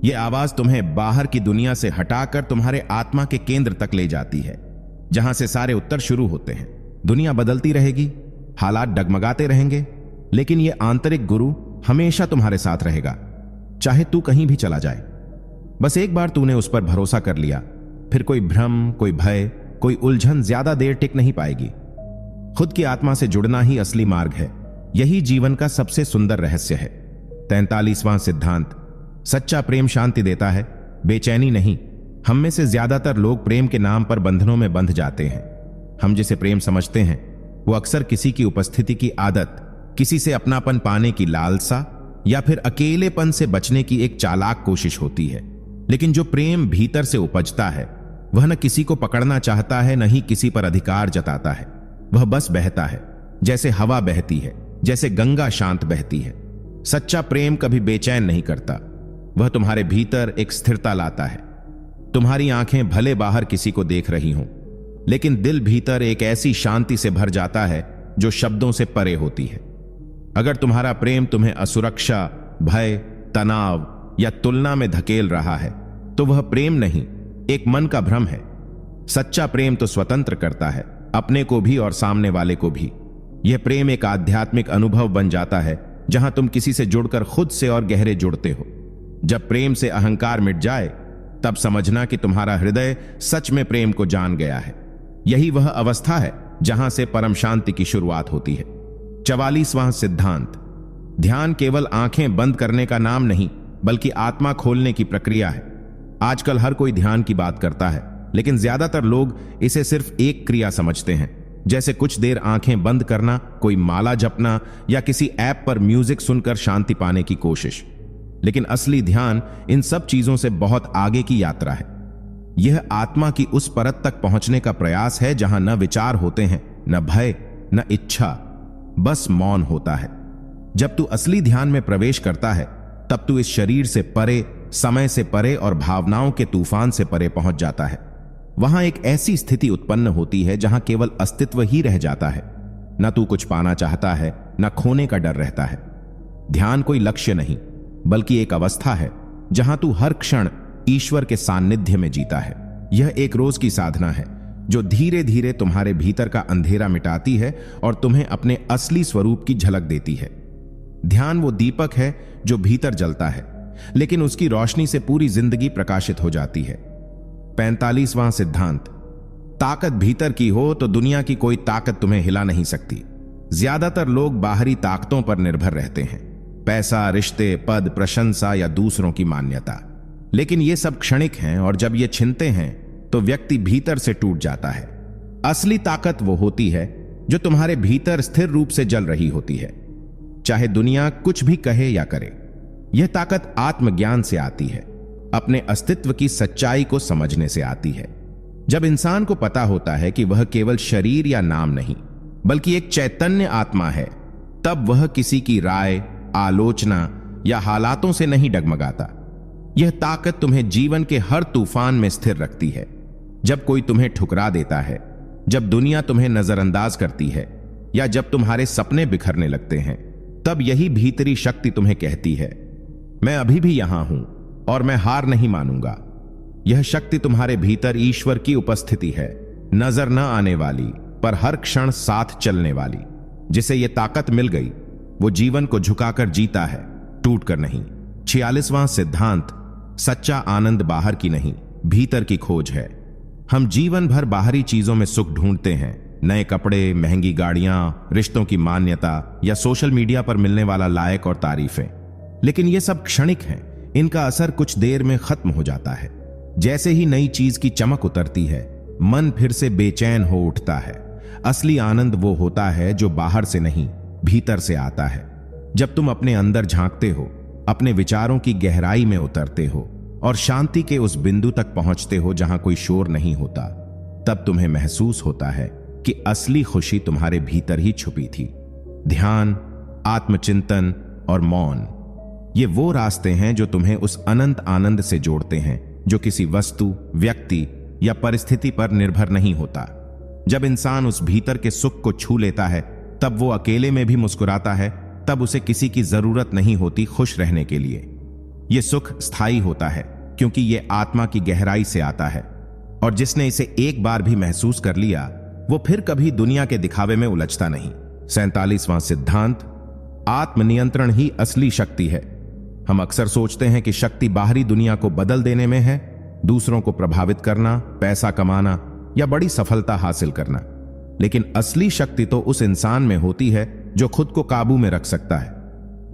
यह आवाज तुम्हें बाहर की दुनिया से हटाकर तुम्हारे आत्मा के केंद्र तक ले जाती है, जहां से सारे उत्तर शुरू होते हैं। दुनिया बदलती रहेगी, हालात डगमगाते रहेंगे, लेकिन यह आंतरिक गुरु हमेशा तुम्हारे साथ रहेगा, चाहे तू कहीं भी चला जाए। बस एक बार तूने उस पर भरोसा कर लिया, फिर कोई भ्रम, कोई भय, कोई उलझन ज्यादा देर टिक नहीं पाएगी। खुद की आत्मा से जुड़ना ही असली मार्ग है। यही जीवन का सबसे सुंदर रहस्य है। 43वां सिद्धांत, सच्चा प्रेम शांति देता है, बेचैनी नहीं। हम में से ज्यादातर लोग प्रेम के नाम पर बंधनों में बंध जाते हैं। हम जिसे प्रेम समझते हैं वो अक्सर किसी की उपस्थिति की आदत, किसी से अपनापन पाने की लालसा या फिर अकेलेपन से बचने की एक चालाक कोशिश होती है। लेकिन जो प्रेम भीतर से उपजता है वह न किसी को पकड़ना चाहता है, न ही किसी पर अधिकार जताता है। वह बस बहता है, जैसे हवा बहती है, जैसे गंगा शांत बहती है। सच्चा प्रेम कभी बेचैन नहीं करता। वह तुम्हारे भीतर एक स्थिरता लाता है। तुम्हारी आंखें भले बाहर किसी को देख रही हों, लेकिन दिल भीतर एक ऐसी शांति से भर जाता है जो शब्दों से परे होती है। अगर तुम्हारा प्रेम तुम्हें असुरक्षा, भय, तनाव या तुलना में धकेल रहा है तो वह प्रेम नहीं, एक मन का भ्रम है। सच्चा प्रेम तो स्वतंत्र करता है, अपने को भी और सामने वाले को भी। यह प्रेम एक आध्यात्मिक अनुभव बन जाता है जहां तुम किसी से जुड़कर खुद से और गहरे जुड़ते हो। जब प्रेम से अहंकार मिट जाए तब समझना कि तुम्हारा हृदय सच में प्रेम को जान गया है। यही वह अवस्था है जहां से परम शांति की शुरुआत होती है। 44वां सिद्धांत, ध्यान केवल आंखें बंद करने का नाम नहीं बल्कि आत्मा खोलने की प्रक्रिया है। आजकल हर कोई ध्यान की बात करता है, लेकिन ज्यादातर लोग इसे सिर्फ एक क्रिया समझते हैं, जैसे कुछ देर आंखें बंद करना, कोई माला जपना या किसी ऐप पर म्यूजिक सुनकर शांति पाने की कोशिश। लेकिन असली ध्यान इन सब चीजों से बहुत आगे की यात्रा है। यह आत्मा की उस परत तक पहुंचने का प्रयास है जहां न विचार होते हैं, न भय, न इच्छा, बस मौन होता है। जब तू असली ध्यान में प्रवेश करता है तब तू इस शरीर से परे, समय से परे और भावनाओं के तूफान से परे पहुंच जाता है। वहां एक ऐसी स्थिति उत्पन्न होती है जहां केवल अस्तित्व ही रह जाता है। न तू कुछ पाना चाहता है, न खोने का डर रहता है। ध्यान कोई लक्ष्य नहीं, बल्कि एक अवस्था है जहां तू हर क्षण ईश्वर के सान्निध्य में जीता है। यह एक रोज की साधना है जो धीरे धीरे तुम्हारे भीतर का अंधेरा मिटाती है और तुम्हें अपने असली स्वरूप की झलक देती है। ध्यान वो दीपक है जो भीतर जलता है, लेकिन उसकी रोशनी से पूरी जिंदगी प्रकाशित हो जाती है। 45वां सिद्धांत, ताकत भीतर की हो तो दुनिया की कोई ताकत तुम्हें हिला नहीं सकती। ज्यादातर लोग बाहरी ताकतों पर निर्भर रहते हैं, पैसा, रिश्ते, पद, प्रशंसा या दूसरों की मान्यता। लेकिन ये सब क्षणिक हैं और जब ये छिनते हैं तो व्यक्ति भीतर से टूट जाता है। असली ताकत वो होती है जो तुम्हारे भीतर स्थिर रूप से जल रही होती है, चाहे दुनिया कुछ भी कहे या करे। यह ताकत आत्मज्ञान से आती है, अपने अस्तित्व की सच्चाई को समझने से आती है। जब इंसान को पता होता है कि वह केवल शरीर या नाम नहीं, बल्कि एक चैतन्य आत्मा है, तब वह किसी की राय, आलोचना या हालातों से नहीं डगमगाता। यह ताकत तुम्हें जीवन के हर तूफान में स्थिर रखती है। जब कोई तुम्हें ठुकरा देता है, जब दुनिया तुम्हें नजरअंदाज करती है या जब तुम्हारे सपने बिखरने लगते हैं, तब यही भीतरी शक्ति तुम्हें कहती है, मैं अभी भी यहां हूं और मैं हार नहीं मानूंगा। यह शक्ति तुम्हारे भीतर ईश्वर की उपस्थिति है, नजर न आने वाली पर हर क्षण साथ चलने वाली। जिसे यह ताकत मिल गई वो जीवन को झुकाकर जीता है, टूटकर नहीं। 46वां सिद्धांत, सच्चा आनंद बाहर की नहीं, भीतर की खोज है। हम जीवन भर बाहरी चीजों में सुख ढूंढते हैं, नए कपड़े, महंगी गाड़ियां, रिश्तों की मान्यता या सोशल मीडिया पर मिलने वाला लाइक और तारीफें। लेकिन ये सब क्षणिक हैं, इनका असर कुछ देर में खत्म हो जाता है। जैसे ही नई चीज की चमक उतरती है, मन फिर से बेचैन हो उठता है। असली आनंद वो होता है जो बाहर से नहीं, भीतर से आता है। जब तुम अपने अंदर झांकते हो, अपने विचारों की गहराई में उतरते हो और शांति के उस बिंदु तक पहुंचते हो जहां कोई शोर नहीं होता, तब तुम्हें महसूस होता है कि असली खुशी तुम्हारे भीतर ही छुपी थी। ध्यान, आत्मचिंतन और मौन, ये वो रास्ते हैं जो तुम्हें उस अनंत आनंद से जोड़ते हैं जो किसी वस्तु, व्यक्ति या परिस्थिति पर निर्भर नहीं होता। जब इंसान उस भीतर के सुख को छू लेता है, तब वो अकेले में भी मुस्कुराता है, तब उसे किसी की जरूरत नहीं होती खुश रहने के लिए। यह सुख स्थायी होता है क्योंकि यह आत्मा की गहराई से आता है, और जिसने इसे एक बार भी महसूस कर लिया वो फिर कभी दुनिया के दिखावे में उलझता नहीं। 47वां सिद्धांत, आत्मनियंत्रण ही असली शक्ति है। हम अक्सर सोचते हैं कि शक्ति बाहरी दुनिया को बदल देने में है, दूसरों को प्रभावित करना, पैसा कमाना या बड़ी सफलता हासिल करना। लेकिन असली शक्ति तो उस इंसान में होती है जो खुद को काबू में रख सकता है।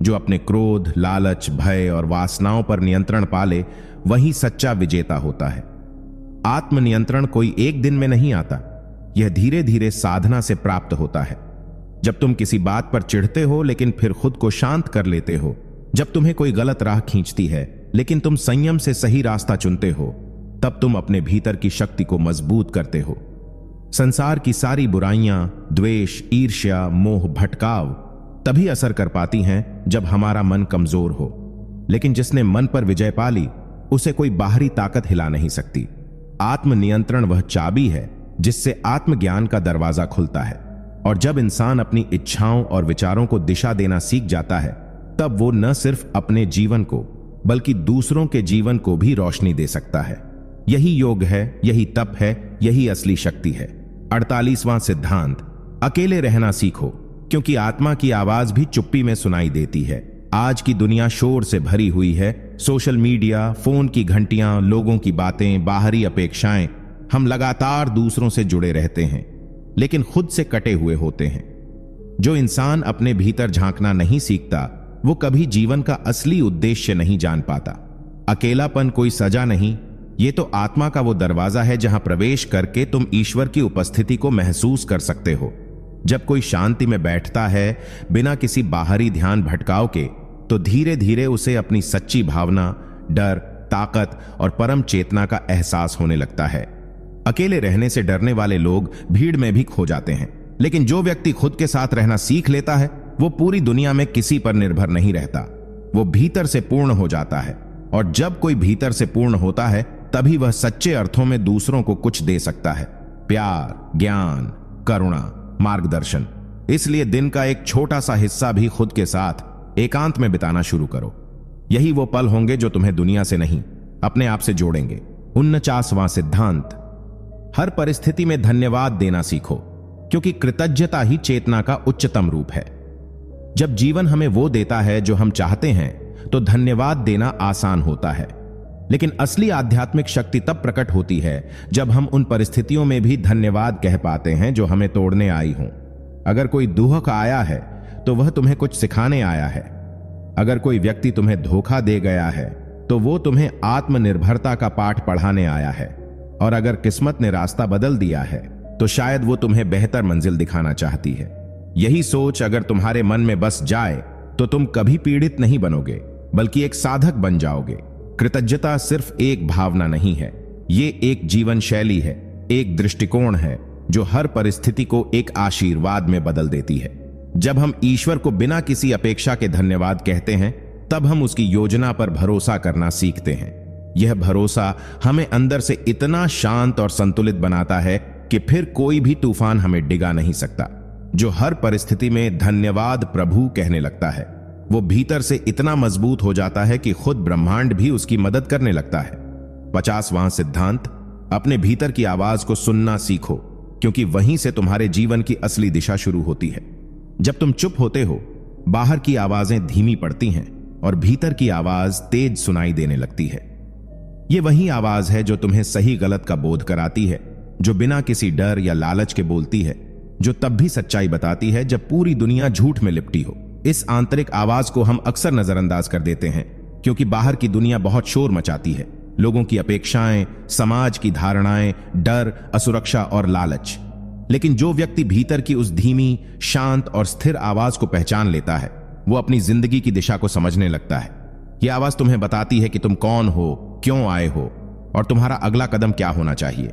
जो अपने क्रोध, लालच, भय और वासनाओं पर नियंत्रण पाले, वही सच्चा विजेता होता है। आत्मनियंत्रण कोई एक दिन में नहीं आता, यह धीरे धीरे साधना से प्राप्त होता है। जब तुम किसी बात पर चिढ़ते हो लेकिन फिर खुद को शांत कर लेते हो, जब तुम्हें कोई गलत राह खींचती है लेकिन तुम संयम से सही रास्ता चुनते हो, तब तुम अपने भीतर की शक्ति को मजबूत करते हो। संसार की सारी बुराइयां, द्वेष, ईर्ष्या, मोह, भटकाव तभी असर कर पाती हैं जब हमारा मन कमजोर हो। लेकिन जिसने मन पर विजय पा ली, उसे कोई बाहरी ताकत हिला नहीं सकती। आत्मनियंत्रण वह चाबी है जिससे आत्मज्ञान का दरवाजा खुलता है, और जब इंसान अपनी इच्छाओं और विचारों को दिशा देना सीख जाता है, तब वो न सिर्फ अपने जीवन को बल्कि दूसरों के जीवन को भी रोशनी दे सकता है। यही योग है, यही तप है, यही असली शक्ति है। 48वां सिद्धांत, अकेले रहना सीखो, क्योंकि आत्मा की आवाज भी चुप्पी में सुनाई देती है। आज की दुनिया शोर से भरी हुई है, सोशल मीडिया, फोन की घंटियां, लोगों की बातें, बाहरी अपेक्षाएं। हम लगातार दूसरों से जुड़े रहते हैं लेकिन खुद से कटे हुए होते हैं। जो इंसान अपने भीतर झांकना नहीं सीखता, वो कभी जीवन का असली उद्देश्य नहीं जान पाता। अकेलापन कोई सजा नहीं, ये तो आत्मा का वो दरवाजा है जहां प्रवेश करके तुम ईश्वर की उपस्थिति को महसूस कर सकते हो। जब कोई शांति में बैठता है बिना किसी बाहरी ध्यान भटकाव के, तो धीरे धीरे उसे अपनी सच्ची भावना, डर, ताकत और परम चेतना का एहसास होने लगता है। अकेले रहने से डरने वाले लोग भीड़ में भी खो जाते हैं, लेकिन जो व्यक्ति खुद के साथ रहना सीख लेता है, वो पूरी दुनिया में किसी पर निर्भर नहीं रहता। वो भीतर से पूर्ण हो जाता है, और जब कोई भीतर से पूर्ण होता है तभी वह सच्चे अर्थों में दूसरों को कुछ दे सकता है। प्यार, ज्ञान, करुणा, मार्गदर्शन। इसलिए दिन का एक छोटा सा हिस्सा भी खुद के साथ एकांत में बिताना शुरू करो। यही वो पल होंगे जो तुम्हें दुनिया से नहीं, अपने आप से जोड़ेंगे। 49वां सिद्धांत, हर परिस्थिति में धन्यवाद देना सीखो, क्योंकि कृतज्ञता ही चेतना का उच्चतम रूप है। जब जीवन हमें वो देता है जो हम चाहते हैं, तो धन्यवाद देना आसान होता है। लेकिन असली आध्यात्मिक शक्ति तब प्रकट होती है जब हम उन परिस्थितियों में भी धन्यवाद कह पाते हैं जो हमें तोड़ने आई हों। अगर कोई दुख आया है तो वह तुम्हें कुछ सिखाने आया है। अगर कोई व्यक्ति तुम्हें धोखा दे गया है तो वो तुम्हें आत्मनिर्भरता का पाठ पढ़ाने आया है। और अगर किस्मत ने रास्ता बदल दिया है तो शायद वो तुम्हें बेहतर मंजिल दिखाना चाहती है। यही सोच अगर तुम्हारे मन में बस जाए तो तुम कभी पीड़ित नहीं बनोगे, बल्कि एक साधक बन जाओगे। कृतज्ञता सिर्फ एक भावना नहीं है, ये एक जीवन शैली है, एक दृष्टिकोण है जो हर परिस्थिति को एक आशीर्वाद में बदल देती है। जब हम ईश्वर को बिना किसी अपेक्षा के धन्यवाद कहते हैं, तब हम उसकी योजना पर भरोसा करना सीखते हैं। यह भरोसा हमें अंदर से इतना शांत और संतुलित बनाता है कि फिर कोई भी तूफान हमें डिगा नहीं सकता। जो हर परिस्थिति में धन्यवाद प्रभु कहने लगता है, वो भीतर से इतना मजबूत हो जाता है कि खुद ब्रह्मांड भी उसकी मदद करने लगता है। 50वां सिद्धांत, अपने भीतर की आवाज को सुनना सीखो, क्योंकि वहीं से तुम्हारे जीवन की असली दिशा शुरू होती है। जब तुम चुप होते हो, बाहर की आवाजें धीमी पड़ती हैं और भीतर की आवाज तेज सुनाई देने लगती है। ये वही आवाज है जो तुम्हें सही गलत का बोध कराती है, जो बिना किसी डर या लालच के बोलती है, जो तब भी सच्चाई बताती है जब पूरी दुनिया झूठ में लिपटी हो। इस आंतरिक आवाज को हम अक्सर नजरअंदाज कर देते हैं, क्योंकि बाहर की दुनिया बहुत शोर मचाती है। लोगों की अपेक्षाएं, समाज की धारणाएं, डर, असुरक्षा और लालच। लेकिन जो व्यक्ति भीतर की उस धीमी, शांत और स्थिर आवाज को पहचान लेता है, वो अपनी जिंदगी की दिशा को समझने लगता है। यह आवाज तुम्हें बताती है कि तुम कौन हो, क्यों आए हो और तुम्हारा अगला कदम क्या होना चाहिए।